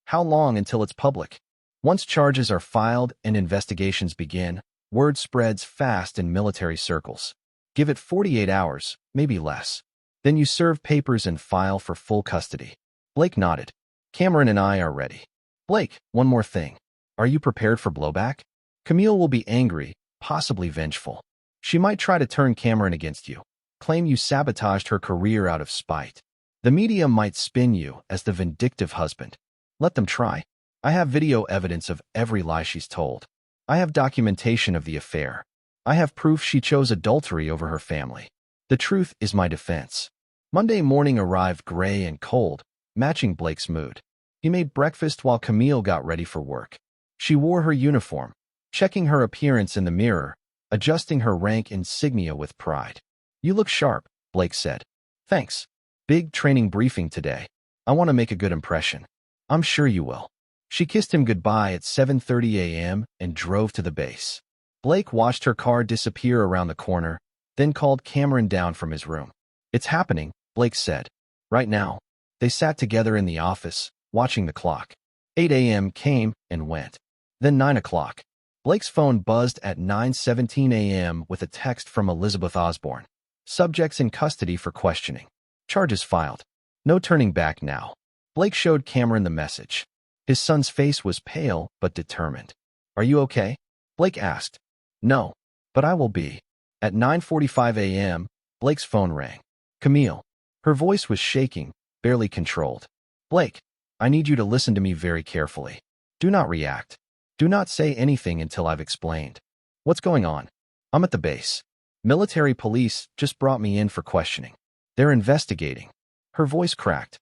How long until it's public? Once charges are filed and investigations begin, word spreads fast in military circles. Give it 48 hours, maybe less. Then you serve papers and file for full custody. Blake nodded. Cameron and I are ready. Blake, one more thing. Are you prepared for blowback? Camille will be angry, possibly vengeful. She might try to turn Cameron against you, claim you sabotaged her career out of spite. The media might spin you as the vindictive husband. Let them try. I have video evidence of every lie she's told. I have documentation of the affair. I have proof she chose adultery over her family. The truth is my defense. Monday morning arrived gray and cold, matching Blake's mood. He made breakfast while Camille got ready for work. She wore her uniform, checking her appearance in the mirror, adjusting her rank insignia with pride. You look sharp, Blake said. Thanks. Big training briefing today. I want to make a good impression. I'm sure you will. She kissed him goodbye at 7:30 a.m. and drove to the base. Blake watched her car disappear around the corner, then called Cameron down from his room. It's happening, Blake said. Right now. They sat together in the office, watching the clock. 8 a.m. came and went. Then 9 o'clock. Blake's phone buzzed at 9:17 a.m. with a text from Elizabeth Osborne. Subjects in custody for questioning. Charges filed. No turning back now. Blake showed Cameron the message. His son's face was pale but determined. Are you okay? Blake asked. No, but I will be. At 9:45 a.m., Blake's phone rang. Camille. Her voice was shaking, barely controlled. Blake, I need you to listen to me very carefully. Do not react. Do not say anything until I've explained. What's going on? I'm at the base. Military police just brought me in for questioning. They're investigating. Her voice cracked.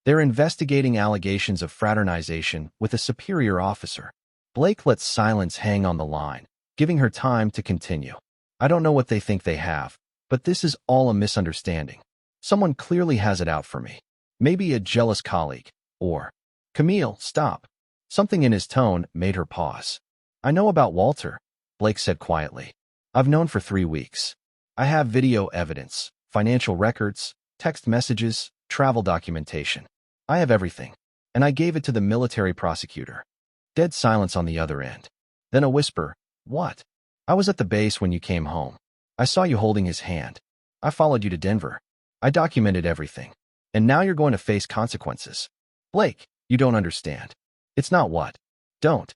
They're investigating allegations of fraternization with a superior officer. Blake let silence hang on the line, giving her time to continue. I don't know what they think they have, but this is all a misunderstanding. Someone clearly has it out for me. Maybe a jealous colleague, or... Camille, stop. Something in his tone made her pause. I know about Walter, Blake said quietly. I've known for 3 weeks. I have video evidence, financial records, text messages, travel documentation. I have everything, and I gave it to the military prosecutor. Dead silence on the other end. Then a whisper, what? I was at the base when you came home. I saw you holding his hand. I followed you to Denver. I documented everything. And now you're going to face consequences. Blake, you don't understand. It's not what. Don't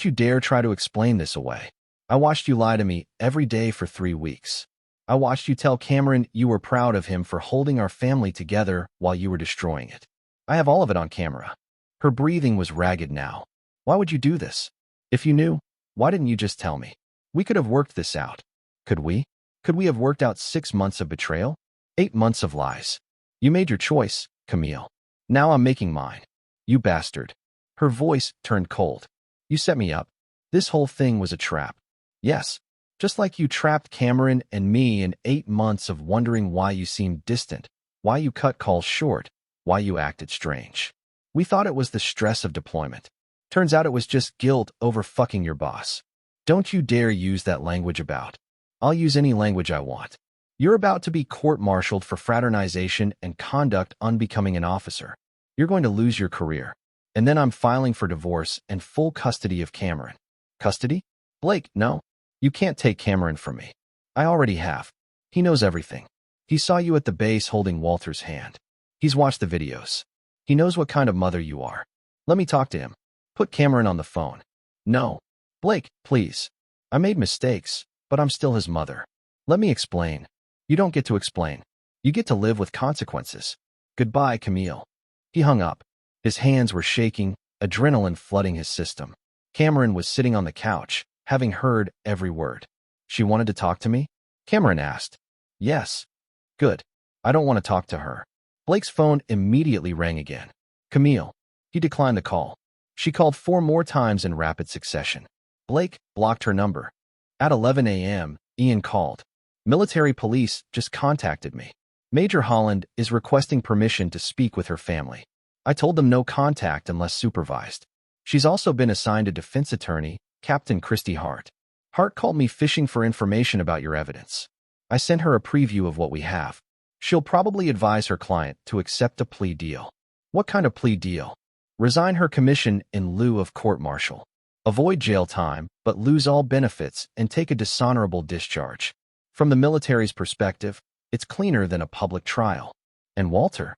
you dare try to explain this away. I watched you lie to me every day for 3 weeks. I watched you tell Cameron you were proud of him for holding our family together while you were destroying it. I have all of it on camera. Her breathing was ragged now. Why would you do this? If you knew, why didn't you just tell me? We could have worked this out. Could we? Could we have worked out 6 months of betrayal? 8 months of lies. You made your choice, Camille. Now I'm making mine. You bastard. Her voice turned cold. You set me up. This whole thing was a trap. Yes. Just like you trapped Cameron and me in 8 months of wondering why you seemed distant, why you cut calls short, why you acted strange. We thought it was the stress of deployment. Turns out it was just guilt over fucking your boss. Don't you dare use that language about. I'll use any language I want. You're about to be court-martialed for fraternization and conduct unbecoming an officer. You're going to lose your career. And then I'm filing for divorce and full custody of Cameron. Custody? Blake, no. You can't take Cameron from me. I already have. He knows everything. He saw you at the base holding Walter's hand. He's watched the videos. He knows what kind of mother you are. Let me talk to him. Put Cameron on the phone. No. Blake, please. I made mistakes, but I'm still his mother. Let me explain. You don't get to explain. You get to live with consequences. Goodbye, Camille. He hung up. His hands were shaking, adrenaline flooding his system. Cameron was sitting on the couch, having heard every word. She wanted to talk to me? Cameron asked. Yes. Good. I don't want to talk to her. Blake's phone immediately rang again. Camille. He declined the call. She called 4 more times in rapid succession. Blake blocked her number. At 11 a.m., Ian called. Military police just contacted me. Major Holland is requesting permission to speak with her family. I told them no contact unless supervised. She's also been assigned a defense attorney, Captain Christy Hart. Hart called me fishing for information about your evidence. I sent her a preview of what we have. She'll probably advise her client to accept a plea deal. What kind of plea deal? Resign her commission in lieu of court-martial. Avoid jail time, but lose all benefits and take a dishonorable discharge. From the military's perspective, it's cleaner than a public trial. And Walter?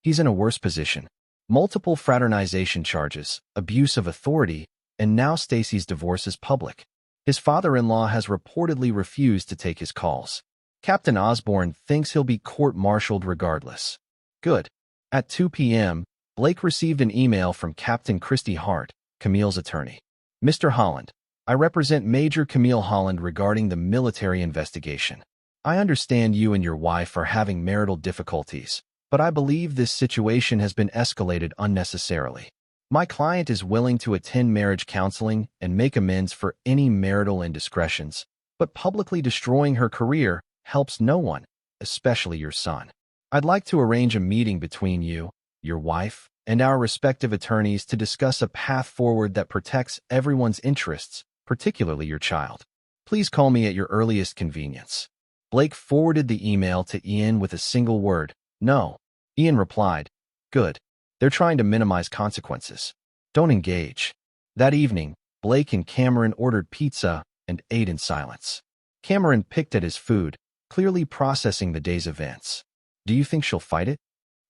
He's in a worse position. Multiple fraternization charges, abuse of authority, and now Stacy's divorce is public. His father-in-law has reportedly refused to take his calls. Captain Osborne thinks he'll be court-martialed regardless. Good. At 2 p.m., Blake received an email from Captain Christy Hart, Camille's attorney. Mr. Holland, I represent Major Camille Holland regarding the military investigation. I understand you and your wife are having marital difficulties, but I believe this situation has been escalated unnecessarily. My client is willing to attend marriage counseling and make amends for any marital indiscretions, but publicly destroying her career helps no one, especially your son. I'd like to arrange a meeting between you, your wife, and our respective attorneys to discuss a path forward that protects everyone's interests, particularly your child. Please call me at your earliest convenience. Blake forwarded the email to Ian with a single word, no. Ian replied, good. They're trying to minimize consequences. Don't engage. That evening, Blake and Cameron ordered pizza and ate in silence. Cameron picked at his food, clearly processing the day's events. Do you think she'll fight it?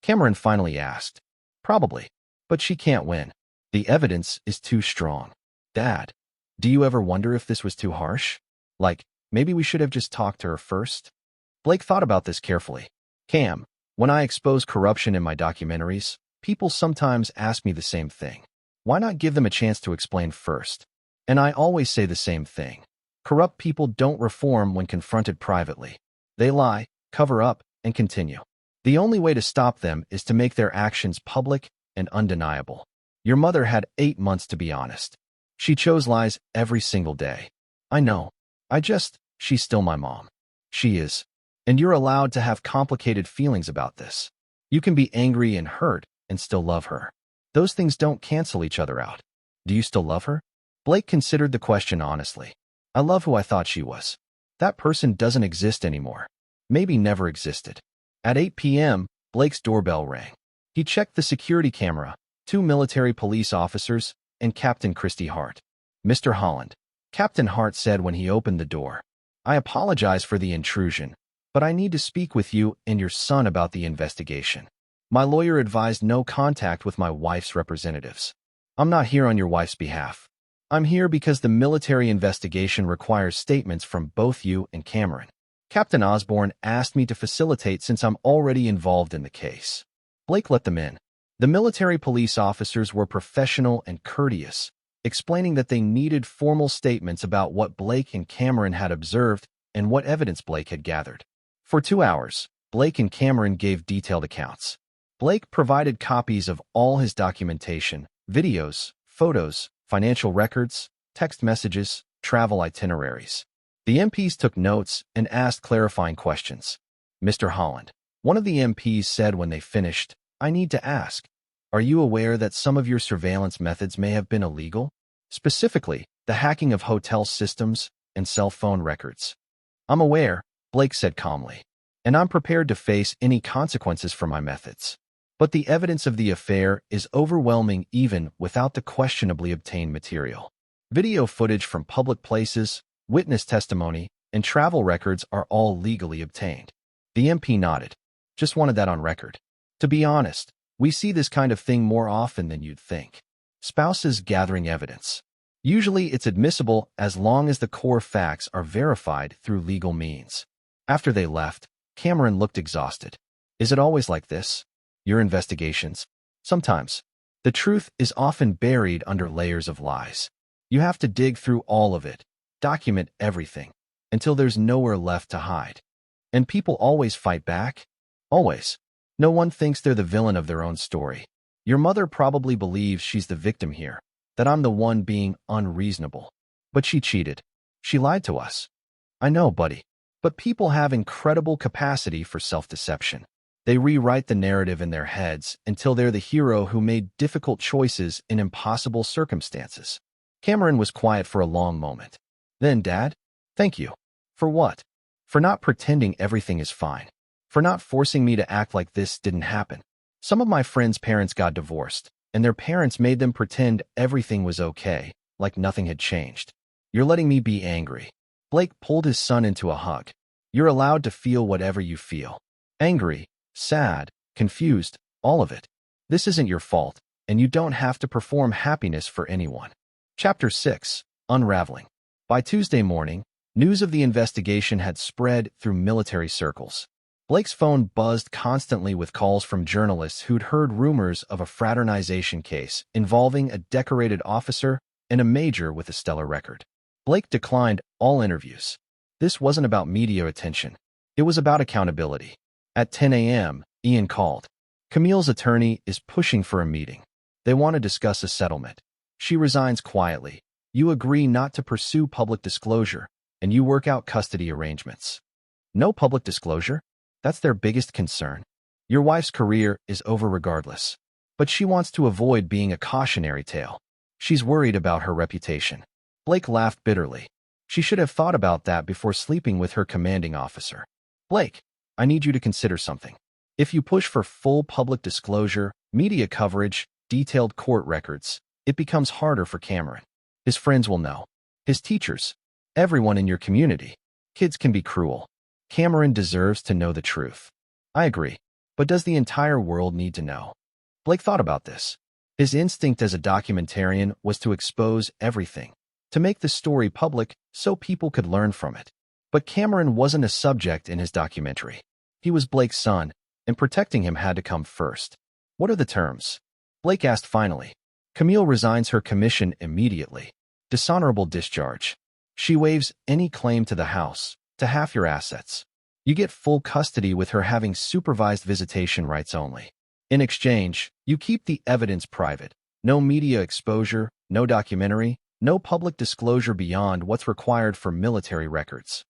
Cameron finally asked. Probably, but she can't win. The evidence is too strong. Dad, do you ever wonder if this was too harsh? Like, maybe we should have just talked to her first? Blake thought about this carefully. Cam, when I expose corruption in my documentaries, people sometimes ask me the same thing. Why not give them a chance to explain first? And I always say the same thing. Corrupt people don't reform when confronted privately. They lie, cover up, and continue. The only way to stop them is to make their actions public and undeniable. Your mother had 8 months to be honest. She chose lies every single day. I know. She's still my mom. She is. And you're allowed to have complicated feelings about this. You can be angry and hurt and still love her. Those things don't cancel each other out. Do you still love her? Blake considered the question honestly. I love who I thought she was. That person doesn't exist anymore. Maybe never existed. At 8 p.m., Blake's doorbell rang. He checked the security camera, 2 military police officers, and Captain Christy Hart. Mr. Holland, Captain Hart said when he opened the door. I apologize for the intrusion, but I need to speak with you and your son about the investigation. My lawyer advised no contact with my wife's representatives. I'm not here on your wife's behalf. I'm here because the military investigation requires statements from both you and Cameron. Captain Osborne asked me to facilitate since I'm already involved in the case. Blake let them in. The military police officers were professional and courteous, explaining that they needed formal statements about what Blake and Cameron had observed and what evidence Blake had gathered. For 2 hours, Blake and Cameron gave detailed accounts. Blake provided copies of all his documentation, videos, photos, financial records, text messages, travel itineraries. The MPs took notes and asked clarifying questions. Mr. Holland, one of the MPs said when they finished, I need to ask, are you aware that some of your surveillance methods may have been illegal? Specifically, the hacking of hotel systems and cell phone records. I'm aware, Blake said calmly, and I'm prepared to face any consequences for my methods. But the evidence of the affair is overwhelming even without the questionably obtained material. Video footage from public places, witness testimony, and travel records are all legally obtained. The MP nodded. Just wanted that on record. To be honest, we see this kind of thing more often than you'd think. Spouses gathering evidence. Usually it's admissible as long as the core facts are verified through legal means. After they left, Cameron looked exhausted. Is it always like this? Your investigations? Sometimes. The truth is often buried under layers of lies. You have to dig through all of it, document everything, until there's nowhere left to hide. And people always fight back? Always. No one thinks they're the villain of their own story. Your mother probably believes she's the victim here, that I'm the one being unreasonable. But she cheated. She lied to us. I know, buddy. But people have incredible capacity for self-deception. They rewrite the narrative in their heads until they're the hero who made difficult choices in impossible circumstances. Cameron was quiet for a long moment. Then, Dad, thank you. For what? For not pretending everything is fine. For not forcing me to act like this didn't happen. Some of my friends' parents got divorced, and their parents made them pretend everything was okay, like nothing had changed. You're letting me be angry. Blake pulled his son into a hug. You're allowed to feel whatever you feel. Angry, sad, confused, all of it. This isn't your fault, and you don't have to perform happiness for anyone. Chapter 6. Unraveling. By Tuesday morning, news of the investigation had spread through military circles. Blake's phone buzzed constantly with calls from journalists who'd heard rumors of a fraternization case involving a decorated officer and a major with a stellar record. Blake declined all interviews. This wasn't about media attention. It was about accountability. At 10 a.m., Ian called. Camille's attorney is pushing for a meeting. They want to discuss a settlement. She resigns quietly. You agree not to pursue public disclosure, and you work out custody arrangements. No public disclosure? That's their biggest concern. Your wife's career is over regardless. But she wants to avoid being a cautionary tale. She's worried about her reputation. Blake laughed bitterly. She should have thought about that before sleeping with her commanding officer. Blake, I need you to consider something. If you push for full public disclosure, media coverage, detailed court records, it becomes harder for Cameron. His friends will know. His teachers. Everyone in your community. Kids can be cruel. Cameron deserves to know the truth. I agree. But does the entire world need to know? Blake thought about this. His instinct as a documentarian was to expose everything, to make the story public so people could learn from it. But Cameron wasn't a subject in his documentary. He was Blake's son, and protecting him had to come first. What are the terms? Blake asked finally. Camille resigns her commission immediately. Dishonorable discharge. She waives any claim to the house, to half your assets. You get full custody with her having supervised visitation rights only. In exchange, you keep the evidence private. No media exposure, no documentary, no public disclosure beyond what's required for military records.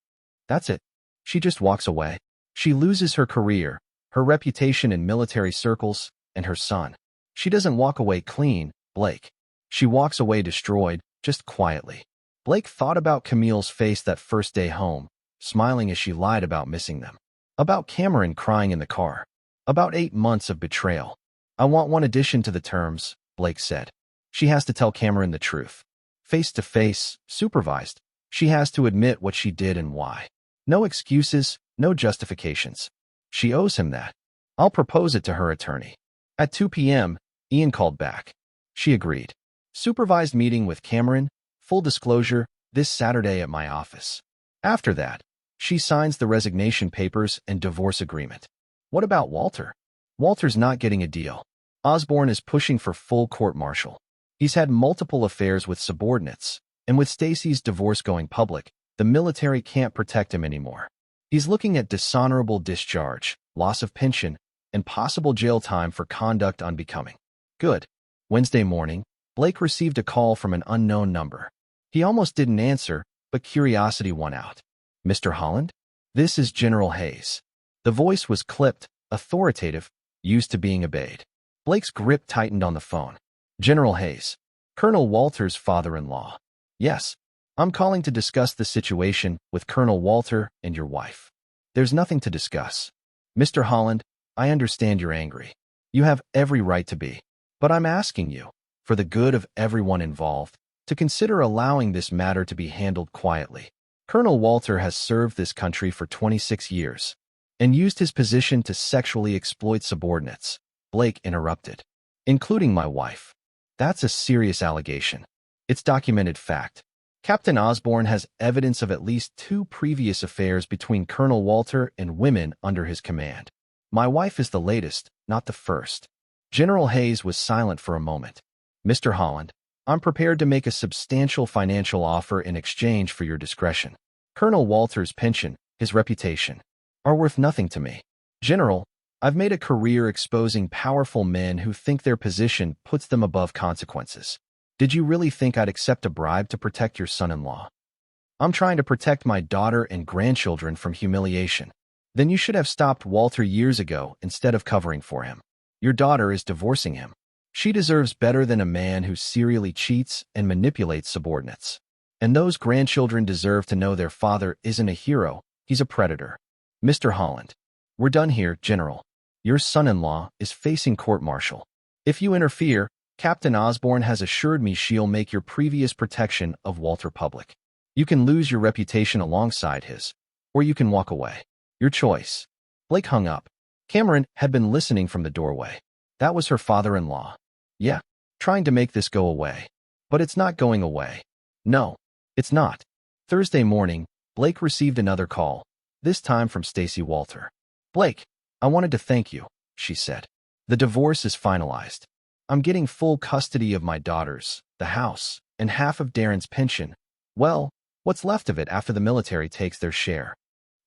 That's it. She just walks away. She loses her career, her reputation in military circles, and her son. She doesn't walk away clean, Blake. She walks away destroyed, just quietly. Blake thought about Camille's face that first day home, smiling as she lied about missing them. About Cameron crying in the car. About 8 months of betrayal. I want one addition to the terms, Blake said. She has to tell Cameron the truth. Face to face, supervised. She has to admit what she did and why. No excuses, no justifications. She owes him that. I'll propose it to her attorney. At 2 p.m., Ian called back. She agreed. Supervised meeting with Cameron, full disclosure, this Saturday at my office. After that, she signs the resignation papers and divorce agreement. What about Walter? Walter's not getting a deal. Osborne is pushing for full court-martial. He's had multiple affairs with subordinates, and with Stacy's divorce going public, the military can't protect him anymore. He's looking at dishonorable discharge, loss of pension, and possible jail time for conduct unbecoming. Good. Wednesday morning, Blake received a call from an unknown number. He almost didn't answer, but curiosity won out. Mr. Holland? This is General Hayes. The voice was clipped, authoritative, used to being obeyed. Blake's grip tightened on the phone. General Hayes. Colonel Walter's father-in-law. Yes. I'm calling to discuss the situation with Colonel Walter and your wife. There's nothing to discuss. Mr. Holland, I understand you're angry. You have every right to be. But I'm asking you, for the good of everyone involved, to consider allowing this matter to be handled quietly. Colonel Walter has served this country for 26 years and used his position to sexually exploit subordinates. Blake interrupted. Including my wife. That's a serious allegation. It's documented fact. Captain Osborne has evidence of at least 2 previous affairs between Colonel Walter and women under his command. My wife is the latest, not the first. General Hayes was silent for a moment. Mr. Holland, I'm prepared to make a substantial financial offer in exchange for your discretion. Colonel Walter's pension, his reputation, are worth nothing to me. General, I've made a career exposing powerful men who think their position puts them above consequences. Did you really think I'd accept a bribe to protect your son-in-law? I'm trying to protect my daughter and grandchildren from humiliation. Then you should have stopped Walter years ago instead of covering for him. Your daughter is divorcing him. She deserves better than a man who serially cheats and manipulates subordinates. And those grandchildren deserve to know their father isn't a hero, he's a predator. Mr. Holland, we're done here, General. Your son-in-law is facing court-martial. If you interfere, Captain Osborne has assured me she'll make your previous protection of Walter public. You can lose your reputation alongside his, or you can walk away. Your choice. Blake hung up. Cameron had been listening from the doorway. That was her father-in-law. Yeah, trying to make this go away. But it's not going away. No, it's not. Thursday morning, Blake received another call, this time from Stacy Walter. Blake, I wanted to thank you, she said. The divorce is finalized. I'm getting full custody of my daughters, the house, and half of Darren's pension. Well, what's left of it after the military takes their share.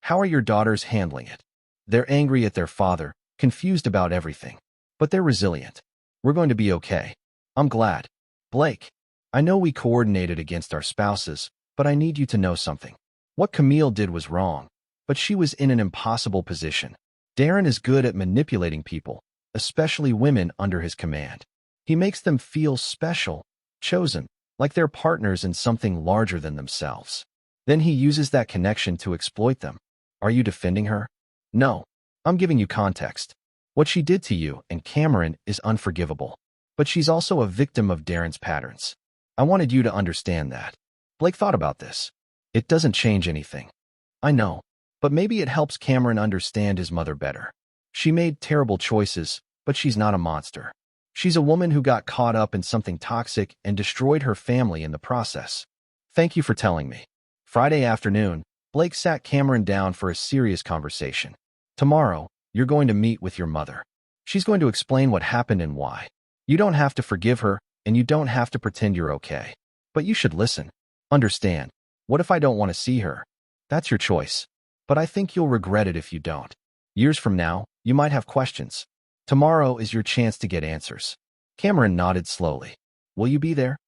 How are your daughters handling it? They're angry at their father, confused about everything. But they're resilient. We're going to be okay. I'm glad. Blake, I know we coordinated against our spouses, but I need you to know something. What Camille did was wrong, but she was in an impossible position. Darren is good at manipulating people, especially women under his command. He makes them feel special, chosen, like they're partners in something larger than themselves. Then he uses that connection to exploit them. Are you defending her? No. I'm giving you context. What she did to you and Cameron is unforgivable. But she's also a victim of Darren's patterns. I wanted you to understand that. Blake thought about this. It doesn't change anything. I know. But maybe it helps Cameron understand his mother better. She made terrible choices, but she's not a monster. She's a woman who got caught up in something toxic and destroyed her family in the process. Thank you for telling me. Friday afternoon, Blake sat Cameron down for a serious conversation. Tomorrow, you're going to meet with your mother. She's going to explain what happened and why. You don't have to forgive her, and you don't have to pretend you're okay. But you should listen. Understand. What if I don't want to see her? That's your choice. But I think you'll regret it if you don't. Years from now, you might have questions. Tomorrow is your chance to get answers. Cameron nodded slowly. Will you be there?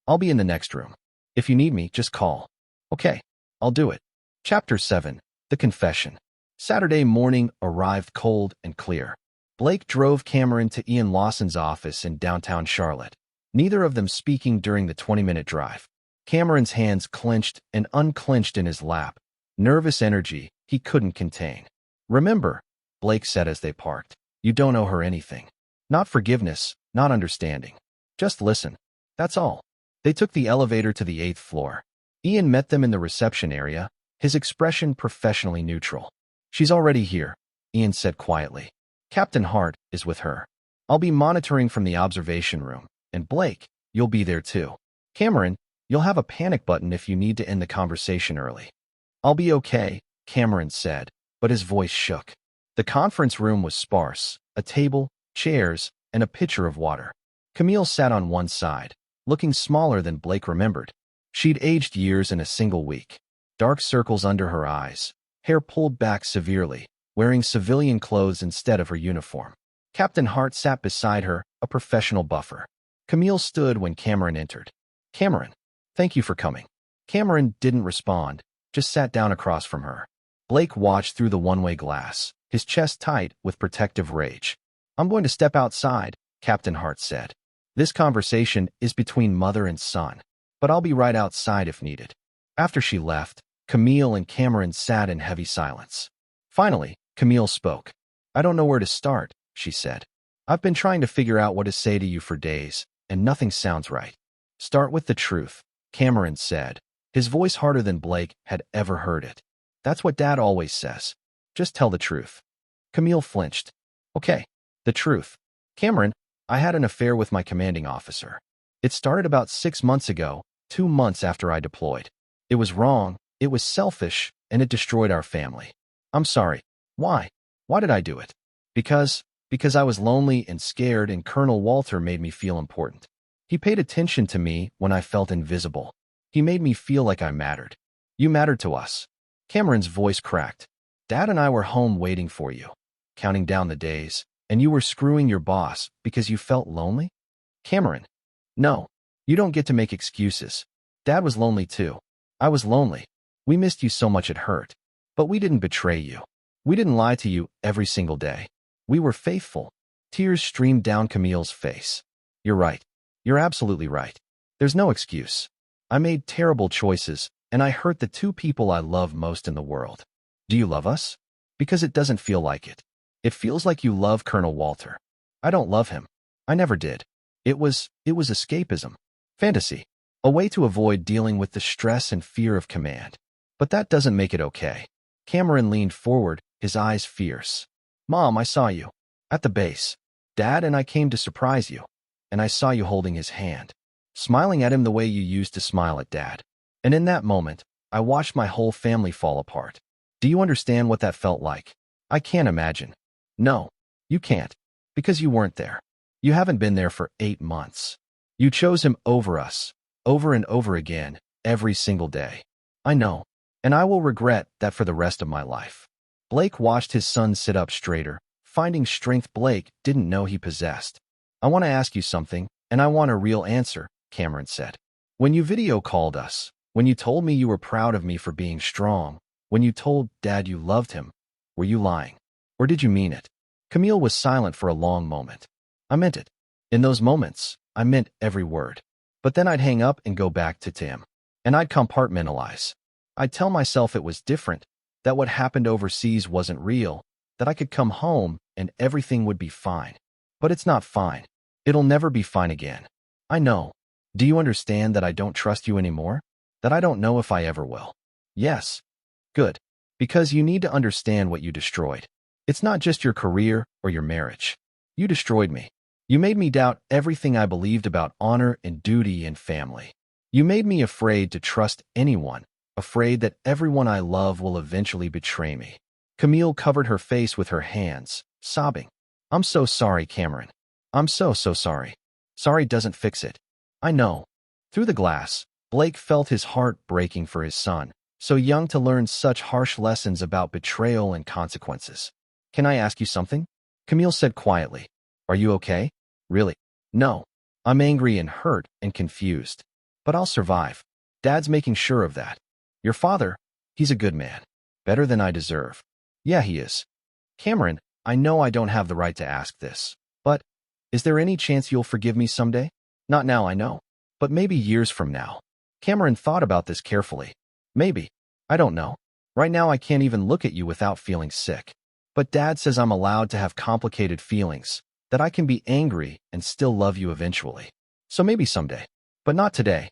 I'll be in the next room. If you need me, just call. Okay, I'll do it. Chapter 7. The Confession. Saturday morning arrived cold and clear. Blake drove Cameron to Ian Lawson's office in downtown Charlotte, neither of them speaking during the 20-minute drive. Cameron's hands clenched and unclenched in his lap, nervous energy he couldn't contain. Remember, Blake said as they parked, you don't owe her anything. Not forgiveness, not understanding. Just listen. That's all. They took the elevator to the 8th floor. Ian met them in the reception area, his expression professionally neutral. She's already here, Ian said quietly. Captain Hart is with her. I'll be monitoring from the observation room, and Blake, you'll be there too. Cameron, you'll have a panic button if you need to end the conversation early. I'll be okay, Cameron said, but his voice shook. The conference room was sparse, a table, chairs, and a pitcher of water. Camille sat on one side, looking smaller than Blake remembered. She'd aged years in a single week. Dark circles under her eyes, hair pulled back severely, wearing civilian clothes instead of her uniform. Captain Hart sat beside her, a professional buffer. Camille stood when Cameron entered. Cameron, thank you for coming. Cameron didn't respond, just sat down across from her. Blake watched through the one-way glass, his chest tight with protective rage. I'm going to step outside, Captain Hart said. This conversation is between mother and son, but I'll be right outside if needed. After she left, Camille and Cameron sat in heavy silence. Finally, Camille spoke. I don't know where to start, she said. I've been trying to figure out what to say to you for days, and nothing sounds right. Start with the truth, Cameron said, his voice harder than Blake had ever heard it. That's what Dad always says. Just tell the truth. Camille flinched. Okay, the truth. Cameron, I had an affair with my commanding officer. It started about 6 months ago, 2 months after I deployed. It was wrong, it was selfish, and it destroyed our family. I'm sorry. Why? Why did I do it? Because I was lonely and scared, and Colonel Walter made me feel important. He paid attention to me when I felt invisible. He made me feel like I mattered. You mattered to us. Cameron's voice cracked. Dad and I were home waiting for you, counting down the days, and you were screwing your boss because you felt lonely? Cameron. No. You don't get to make excuses. Dad was lonely too. I was lonely. We missed you so much it hurt. But we didn't betray you. We didn't lie to you every single day. We were faithful. Tears streamed down Camille's face. You're right. You're absolutely right. There's no excuse. I made terrible choices, and I hurt the two people I love most in the world. Do you love us? Because it doesn't feel like it. It feels like you love Colonel Walter. I don't love him. I never did. It was escapism. Fantasy. A way to avoid dealing with the stress and fear of command. But that doesn't make it okay. Cameron leaned forward, his eyes fierce. Mom, I saw you. At the base. Dad and I came to surprise you. And I saw you holding his hand. Smiling at him the way you used to smile at Dad. And in that moment, I watched my whole family fall apart. Do you understand what that felt like? I can't imagine. No, you can't. Because you weren't there. You haven't been there for 8 months. You chose him over us, over and over again, every single day. I know. And I will regret that for the rest of my life. Blake watched his son sit up straighter, finding strength Blake didn't know he possessed. I want to ask you something, and I want a real answer, Cameron said. When you video called us, when you told me you were proud of me for being strong, when you told Dad you loved him, were you lying? Or did you mean it? Camille was silent for a long moment. I meant it. In those moments, I meant every word. But then I'd hang up and go back to Tim. And I'd compartmentalize. I'd tell myself it was different, that what happened overseas wasn't real, that I could come home and everything would be fine. But it's not fine. It'll never be fine again. I know. Do you understand that I don't trust you anymore? That I don't know if I ever will? Yes. Good. Because you need to understand what you destroyed. It's not just your career or your marriage. You destroyed me. You made me doubt everything I believed about honor and duty and family. You made me afraid to trust anyone, afraid that everyone I love will eventually betray me. Camille covered her face with her hands, sobbing. I'm so sorry, Cameron. I'm so sorry. Sorry doesn't fix it. I know. Through the glass, Blake felt his heart breaking for his son, so young to learn such harsh lessons about betrayal and consequences. Can I ask you something? Camille said quietly. Are you okay? Really? No. I'm angry and hurt and confused. But I'll survive. Dad's making sure of that. Your father, he's a good man. Better than I deserve. Yeah, he is. Cameron, I know I don't have the right to ask this, but is there any chance you'll forgive me someday? Not now, I know. But maybe years from now. Cameron thought about this carefully. Maybe. I don't know. Right now I can't even look at you without feeling sick. But Dad says I'm allowed to have complicated feelings, that I can be angry and still love you eventually. So maybe someday. But not today.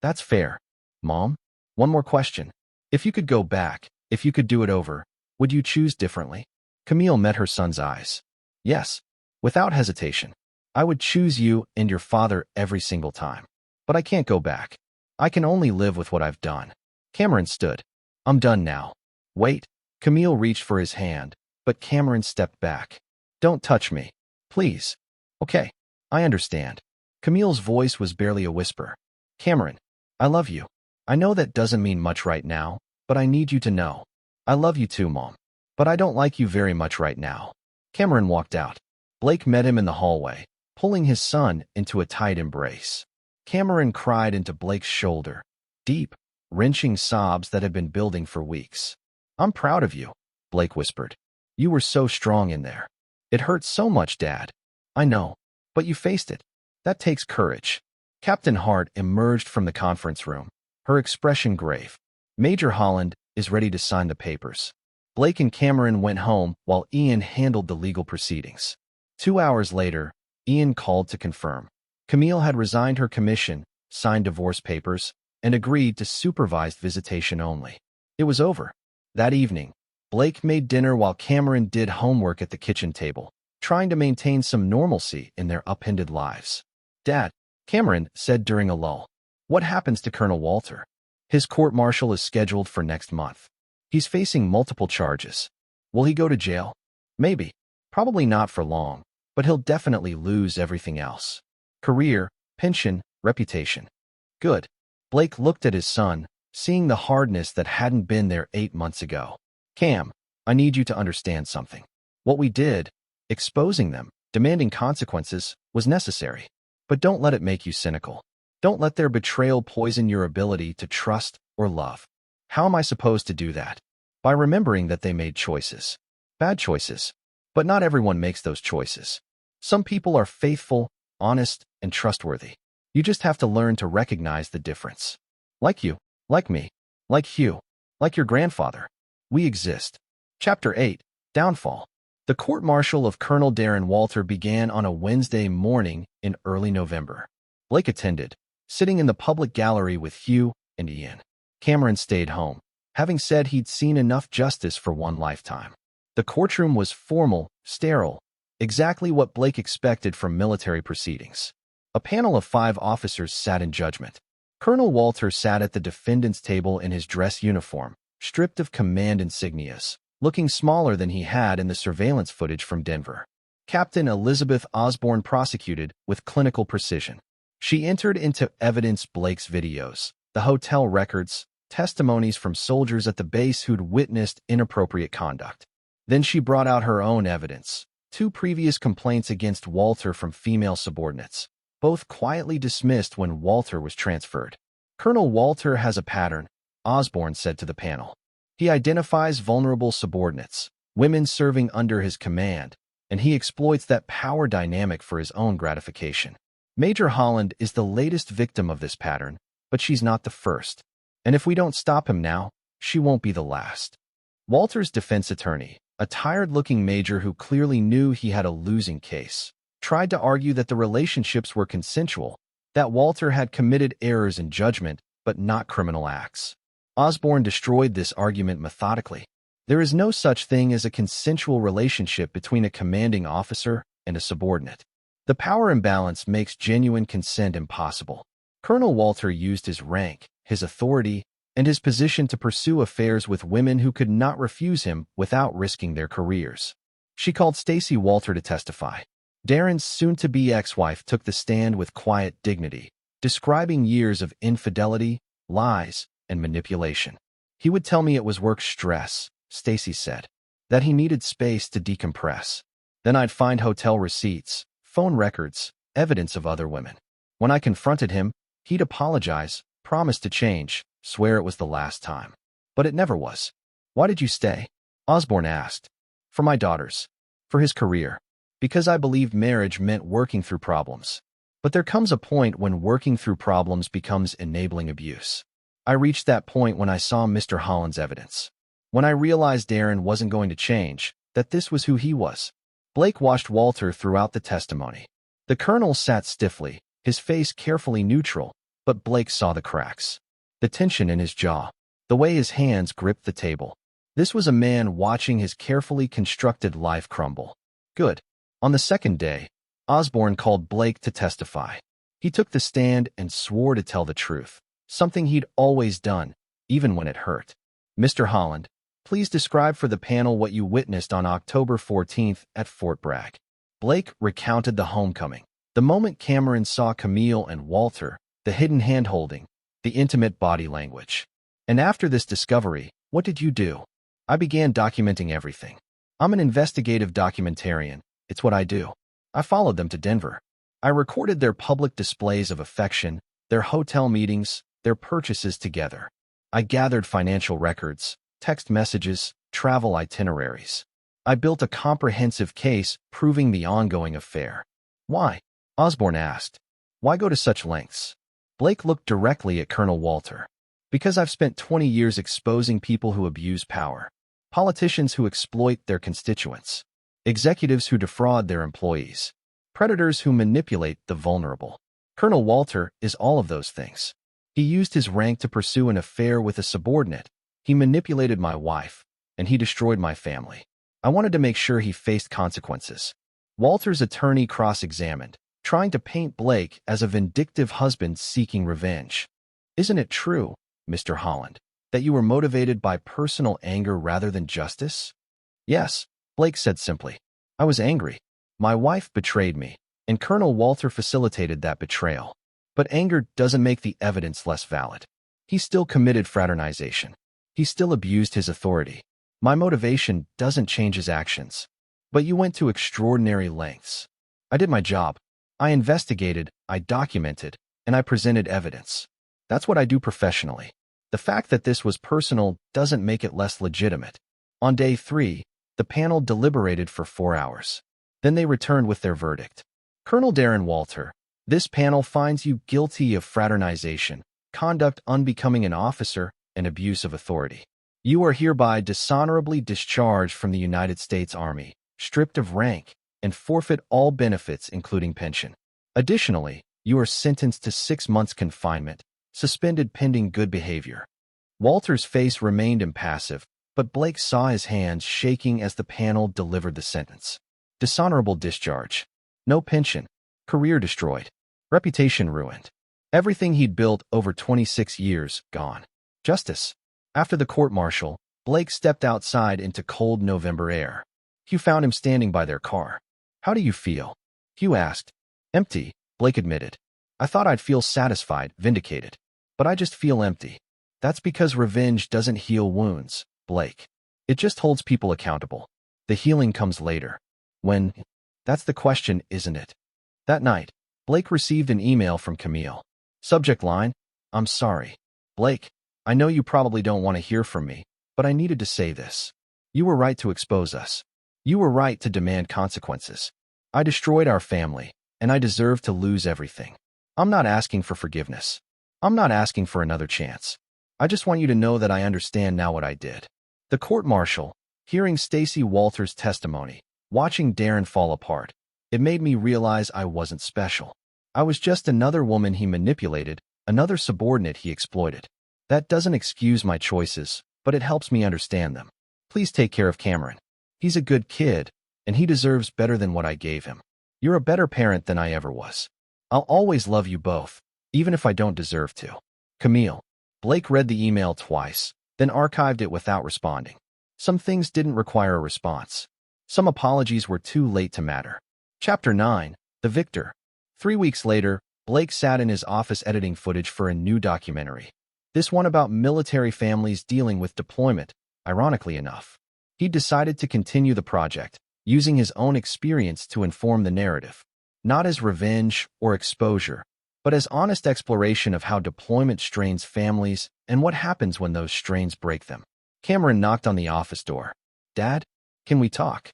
That's fair. Mom? One more question. If you could go back, if you could do it over, would you choose differently? Camille met her son's eyes. Yes. Without hesitation. I would choose you and your father every single time. But I can't go back. I can only live with what I've done. Cameron stood. I'm done now. Wait. Camille reached for his hand, but Cameron stepped back. Don't touch me. Please. Okay. I understand. Camille's voice was barely a whisper. Cameron, I love you. I know that doesn't mean much right now, but I need you to know. I love you too, Mom. But I don't like you very much right now. Cameron walked out. Blake met him in the hallway, pulling his son into a tight embrace. Cameron cried into Blake's shoulder, deep, wrenching sobs that had been building for weeks. I'm proud of you, Blake whispered. You were so strong in there. It hurt so much, Dad. I know, but you faced it. That takes courage. Captain Hart emerged from the conference room, her expression grave. Major Holland is ready to sign the papers. Blake and Cameron went home while Ian handled the legal proceedings. 2 hours later, Ian called to confirm. Camille had resigned her commission, signed divorce papers, and agreed to supervised visitation only. It was over. That evening, Blake made dinner while Cameron did homework at the kitchen table, trying to maintain some normalcy in their upended lives. Dad, Cameron said during a lull. What happens to Colonel Walter? His court-martial is scheduled for next month. He's facing multiple charges. Will he go to jail? Maybe. Probably not for long, but he'll definitely lose everything else. Career, pension, reputation. Good. Blake looked at his son, seeing the hardness that hadn't been there 8 months ago. Cam, I need you to understand something. What we did, exposing them, demanding consequences, was necessary. But don't let it make you cynical. Don't let their betrayal poison your ability to trust or love. How am I supposed to do that? By remembering that they made choices. Bad choices. But not everyone makes those choices. Some people are faithful, honest, and trustworthy. You just have to learn to recognize the difference. Like you, like me, like Hugh, like your grandfather. We exist. Chapter 8, Downfall. The court-martial of Colonel Darren Walter began on a Wednesday morning in early November. Blake attended, sitting in the public gallery with Hugh and Ian. Cameron stayed home, having said he'd seen enough justice for one lifetime. The courtroom was formal, sterile, exactly what Blake expected from military proceedings. A panel of 5 officers sat in judgment. Colonel Walter sat at the defendant's table in his dress uniform, stripped of command insignias, looking smaller than he had in the surveillance footage from Denver. Captain Elizabeth Osborne prosecuted with clinical precision. She entered into evidence Blake's videos, the hotel records, testimonies from soldiers at the base who'd witnessed inappropriate conduct. Then she brought out her own evidence, 2 previous complaints against Walter from female subordinates, both quietly dismissed when Walter was transferred. Colonel Walter has a pattern, Osborne said to the panel. He identifies vulnerable subordinates, women serving under his command, and he exploits that power dynamic for his own gratification. Major Holland is the latest victim of this pattern, but she's not the first. And if we don't stop him now, she won't be the last. Walter's defense attorney, a tired-looking major who clearly knew he had a losing case, tried to argue that the relationships were consensual, that Walter had committed errors in judgment, but not criminal acts. Osborne destroyed this argument methodically. There is no such thing as a consensual relationship between a commanding officer and a subordinate. The power imbalance makes genuine consent impossible. Colonel Walter used his rank, his authority, and his position to pursue affairs with women who could not refuse him without risking their careers. She called Stacy Walter to testify. Darren's soon-to-be ex-wife took the stand with quiet dignity, describing years of infidelity, lies, and manipulation. He would tell me it was work stress, Stacy said, that he needed space to decompress. Then I'd find hotel receipts, phone records, evidence of other women. When I confronted him, he'd apologize, promise to change, swear it was the last time. But it never was. Why did you stay? Osborne asked. For my daughters. For his career. Because I believed marriage meant working through problems. But there comes a point when working through problems becomes enabling abuse. I reached that point when I saw Mr. Holland's evidence. When I realized Darren wasn't going to change, that this was who he was. Blake watched Walter throughout the testimony. The colonel sat stiffly, his face carefully neutral, but Blake saw the cracks. The tension in his jaw. The way his hands gripped the table. This was a man watching his carefully constructed life crumble. Good. On the second day, Osborne called Blake to testify. He took the stand and swore to tell the truth, something he'd always done, even when it hurt. Mr. Holland, please describe for the panel what you witnessed on October 14th at Fort Bragg. Blake recounted the homecoming, the moment Cameron saw Camille and Walter, the hidden hand-holding, the intimate body language. And after this discovery, what did you do? I began documenting everything. I'm an investigative documentarian. It's what I do. I followed them to Denver. I recorded their public displays of affection, their hotel meetings, their purchases together. I gathered financial records, text messages, travel itineraries. I built a comprehensive case proving the ongoing affair. Why? Osborne asked. Why go to such lengths? Blake looked directly at Colonel Walter. Because I've spent 20 years exposing people who abuse power, politicians who exploit their constituents, executives who defraud their employees, predators who manipulate the vulnerable. Colonel Walter is all of those things. He used his rank to pursue an affair with a subordinate. He manipulated my wife, and he destroyed my family. I wanted to make sure he faced consequences. Walter's attorney cross-examined, trying to paint Blake as a vindictive husband seeking revenge. Isn't it true, Mr. Holland, that you were motivated by personal anger rather than justice? Yes, Blake said simply. I was angry. My wife betrayed me, and Colonel Walter facilitated that betrayal. But anger doesn't make the evidence less valid. He still committed fraternization. He still abused his authority. My motivation doesn't change his actions. But you went to extraordinary lengths. I did my job. I investigated, I documented, and I presented evidence. That's what I do professionally. The fact that this was personal doesn't make it less legitimate. On day 3, the panel deliberated for 4 hours. Then they returned with their verdict. Colonel Darren Walter, this panel finds you guilty of fraternization, conduct unbecoming an officer, and abuse of authority. You are hereby dishonorably discharged from the United States Army, stripped of rank, and forfeit all benefits including pension. Additionally, you are sentenced to 6 months confinement, suspended pending good behavior. Walter's face remained impassive, but Blake saw his hands shaking as the panel delivered the sentence. Dishonorable discharge. No pension. Career destroyed. Reputation ruined. Everything he'd built over 26 years, gone. Justice. After the court-martial, Blake stepped outside into cold November air. Hugh found him standing by their car. How do you feel? Hugh asked. Empty, Blake admitted. I thought I'd feel satisfied, vindicated. But I just feel empty. That's because revenge doesn't heal wounds, Blake. It just holds people accountable. The healing comes later. When? That's the question, isn't it? That night, Blake received an email from Camille. Subject line, I'm sorry. Blake, I know you probably don't want to hear from me, but I needed to say this. You were right to expose us. You were right to demand consequences. I destroyed our family, and I deserve to lose everything. I'm not asking for forgiveness. I'm not asking for another chance. I just want you to know that I understand now what I did. The court-martial, hearing Stacy Walters' testimony, watching Darren fall apart, it made me realize I wasn't special. I was just another woman he manipulated, another subordinate he exploited. That doesn't excuse my choices, but it helps me understand them. Please take care of Cameron. He's a good kid, and he deserves better than what I gave him. You're a better parent than I ever was. I'll always love you both, even if I don't deserve to. Camille. Blake read the email twice, then archived it without responding. Some things didn't require a response. Some apologies were too late to matter. Chapter 9. The Victor. 3 weeks later, Blake sat in his office editing footage for a new documentary. This one about military families dealing with deployment, ironically enough. He decided to continue the project, using his own experience to inform the narrative. Not as revenge or exposure, but as honest exploration of how deployment strains families and what happens when those strains break them. Cameron knocked on the office door. Dad, can we talk?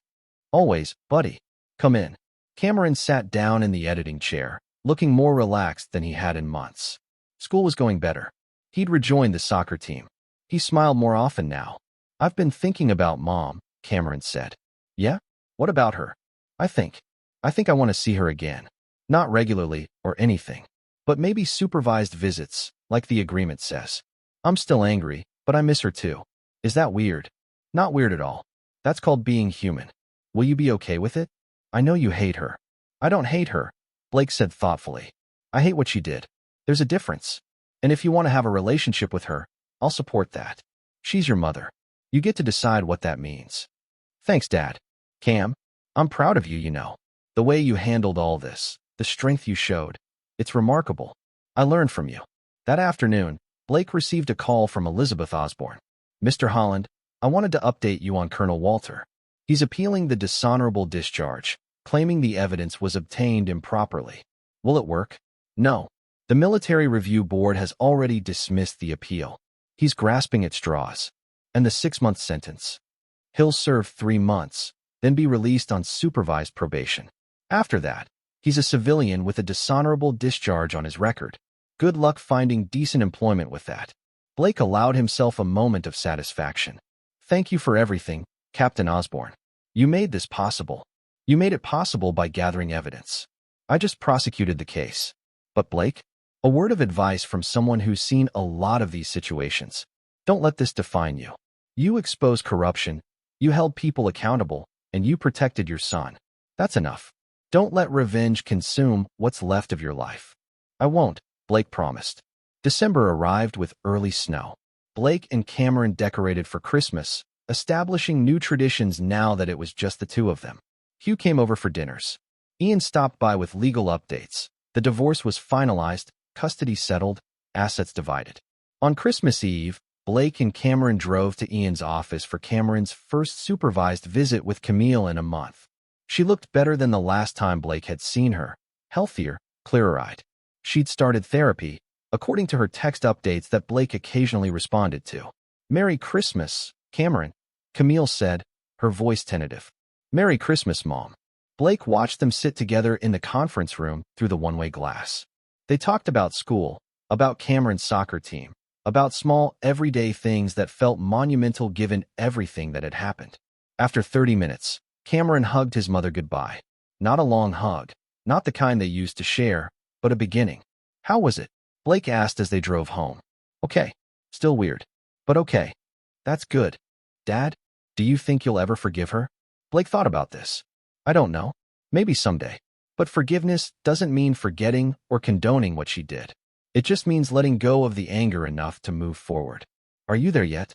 Always, buddy. Come in. Cameron sat down in the editing chair, looking more relaxed than he had in months. School was going better. He'd rejoined the soccer team. He smiled more often now. I've been thinking about Mom, Cameron said. Yeah? What about her? I think I want to see her again. Not regularly or anything, but maybe supervised visits, like the agreement says. I'm still angry, but I miss her too. Is that weird? Not weird at all. That's called being human. Will you be okay with it? I know you hate her. I don't hate her, Blake said thoughtfully. I hate what she did. There's a difference. And if you want to have a relationship with her, I'll support that. She's your mother. You get to decide what that means. Thanks, Dad. Cam, I'm proud of you, you know. The way you handled all this, the strength you showed. It's remarkable. I learned from you. That afternoon, Blake received a call from Elizabeth Osborne. Mr. Holland, I wanted to update you on Colonel Walter. He's appealing the dishonorable discharge, claiming the evidence was obtained improperly. Will it work? No. The Military Review Board has already dismissed the appeal. He's grasping at straws. And the 6-month sentence. He'll serve 3 months, then be released on supervised probation. After that, he's a civilian with a dishonorable discharge on his record. Good luck finding decent employment with that. Blake allowed himself a moment of satisfaction. Thank you for everything, Captain Osborne. You made this possible. You made it possible by gathering evidence. I just prosecuted the case. But Blake, a word of advice from someone who's seen a lot of these situations. Don't let this define you. You exposed corruption, you held people accountable, and you protected your son. That's enough. Don't let revenge consume what's left of your life. I won't, Blake promised. December arrived with early snow. Blake and Cameron decorated for Christmas, establishing new traditions now that it was just the two of them. Hugh came over for dinners. Ian stopped by with legal updates. The divorce was finalized, custody settled, assets divided. On Christmas Eve, Blake and Cameron drove to Ian's office for Cameron's first supervised visit with Camille in a month. She looked better than the last time Blake had seen her, healthier, clearer-eyed. She'd started therapy, according to her text updates that Blake occasionally responded to. "Merry Christmas, Cameron," Camille said, her voice tentative. "Merry Christmas, Mom." Blake watched them sit together in the conference room through the one-way glass. They talked about school, about Cameron's soccer team, about small, everyday things that felt monumental given everything that had happened. After 30 minutes, Cameron hugged his mother goodbye. Not a long hug, not the kind they used to share, but a beginning. "How was it?" Blake asked as they drove home. "Okay. Still weird. But okay. That's good. Dad, do you think you'll ever forgive her?" Blake thought about this. "I don't know. Maybe someday. But forgiveness doesn't mean forgetting or condoning what she did. It just means letting go of the anger enough to move forward. Are you there yet?"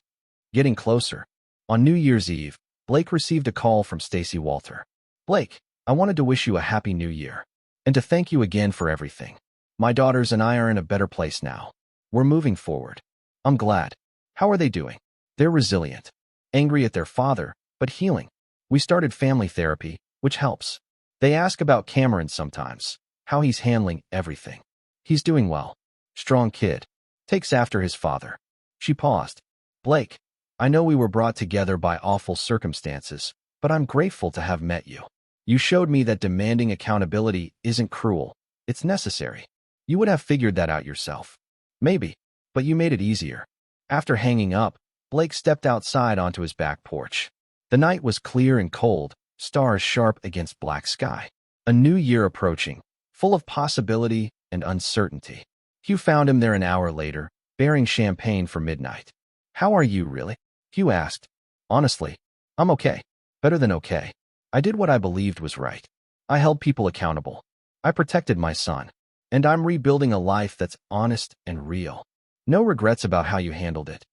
"Getting closer." On New Year's Eve, Blake received a call from Stacy Walter. "Blake, I wanted to wish you a happy new year. And to thank you again for everything. My daughters and I are in a better place now. We're moving forward. I'm glad. How are they doing?" "They're resilient. Angry at their father, but healing. We started family therapy, which helps. They ask about Cameron sometimes, how he's handling everything. He's doing well. Strong kid. Takes after his father." She paused. "Blake, I know we were brought together by awful circumstances, but I'm grateful to have met you. You showed me that demanding accountability isn't cruel. It's necessary. You would have figured that out yourself. Maybe, but you made it easier." After hanging up, Blake stepped outside onto his back porch. The night was clear and cold, stars sharp against black sky. A new year approaching, full of possibility and uncertainty. Hugh found him there an hour later, bearing champagne for midnight. "How are you, really?" Hugh asked. "Honestly, I'm okay. Better than okay. I did what I believed was right. I held people accountable. I protected my son. And I'm rebuilding a life that's honest and real. No regrets about how you handled it.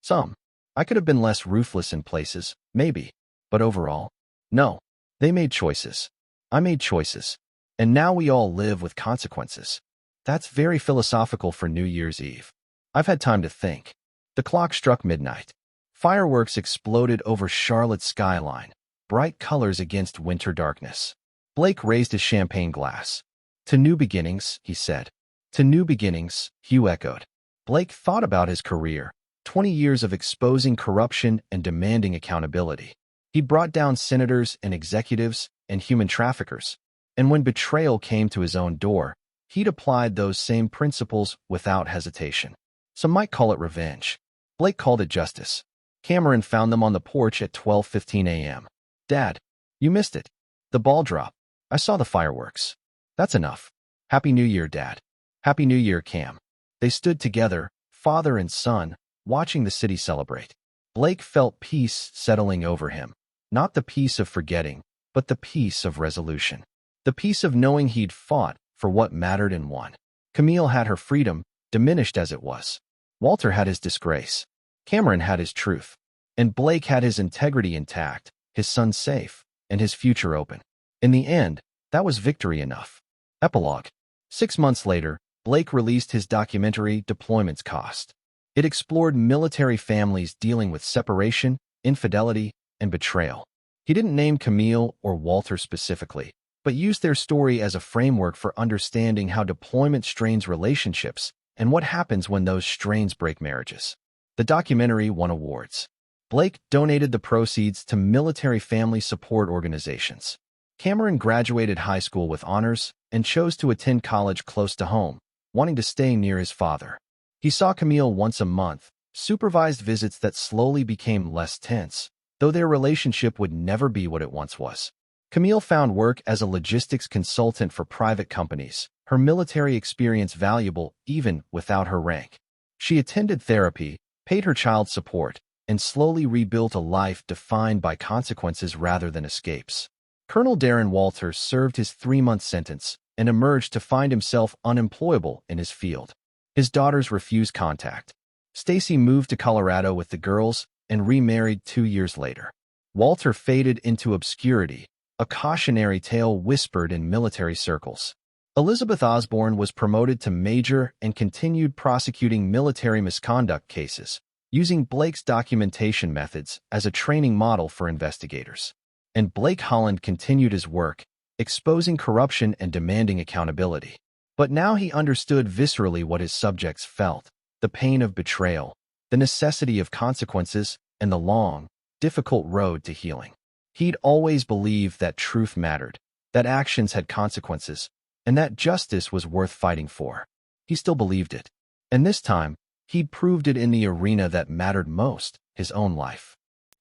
Some. I could have been less ruthless in places, maybe. But overall, no. They made choices. I made choices. And now we all live with consequences." That's very philosophical for New Year's Eve. I've had time to think. The clock struck midnight. Fireworks exploded over Charlotte's skyline, bright colors against winter darkness. Blake raised his champagne glass. "To new beginnings," he said. "To new beginnings," Hugh echoed. Blake thought about his career, 20 years of exposing corruption and demanding accountability. He'd brought down senators and executives and human traffickers, and when betrayal came to his own door, he'd applied those same principles without hesitation. Some might call it revenge. Blake called it justice. Cameron found them on the porch at 12:15 a.m. "Dad, you missed it. The ball dropped. I saw the fireworks." "That's enough. Happy New Year, Dad." "Happy New Year, Cam." They stood together, father and son, watching the city celebrate. Blake felt peace settling over him. Not the peace of forgetting, but the peace of resolution. The peace of knowing he'd fought for what mattered and won. Camille had her freedom, diminished as it was. Walter had his disgrace. Cameron had his truth. And Blake had his integrity intact, his son safe, and his future open. In the end, that was victory enough. Epilogue. 6 months later, Blake released his documentary Deployment's Cost. It explored military families dealing with separation, infidelity, and betrayal. He didn't name Camille or Walter specifically, but used their story as a framework for understanding how deployment strains relationships and what happens when those strains break marriages. The documentary won awards. Blake donated the proceeds to military family support organizations. Cameron graduated high school with honors and chose to attend college close to home, wanting to stay near his father. He saw Camille once a month, supervised visits that slowly became less tense, though their relationship would never be what it once was. Camille found work as a logistics consultant for private companies, her military experience valuable even without her rank. She attended therapy, paid her child support, and slowly rebuilt a life defined by consequences rather than escapes. Colonel Darren Walters served his 3-month sentence and emerged to find himself unemployable in his field. His daughters refused contact. Stacy moved to Colorado with the girls and remarried 2 years later. Walter faded into obscurity, a cautionary tale whispered in military circles. Elizabeth Osborne was promoted to major and continued prosecuting military misconduct cases, using Blake's documentation methods as a training model for investigators. And Blake Holland continued his work, exposing corruption and demanding accountability. But now he understood viscerally what his subjects felt: the pain of betrayal, the necessity of consequences, and the long, difficult road to healing. He'd always believed that truth mattered, that actions had consequences, and that justice was worth fighting for. He still believed it. And this time, he'd proved it in the arena that mattered most, his own life.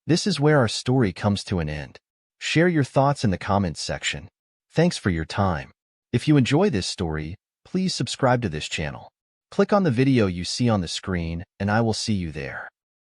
This is where our story comes to an end. Share your thoughts in the comments section. Thanks for your time. If you enjoy this story, please subscribe to this channel. Click on the video you see on the screen, and I will see you there.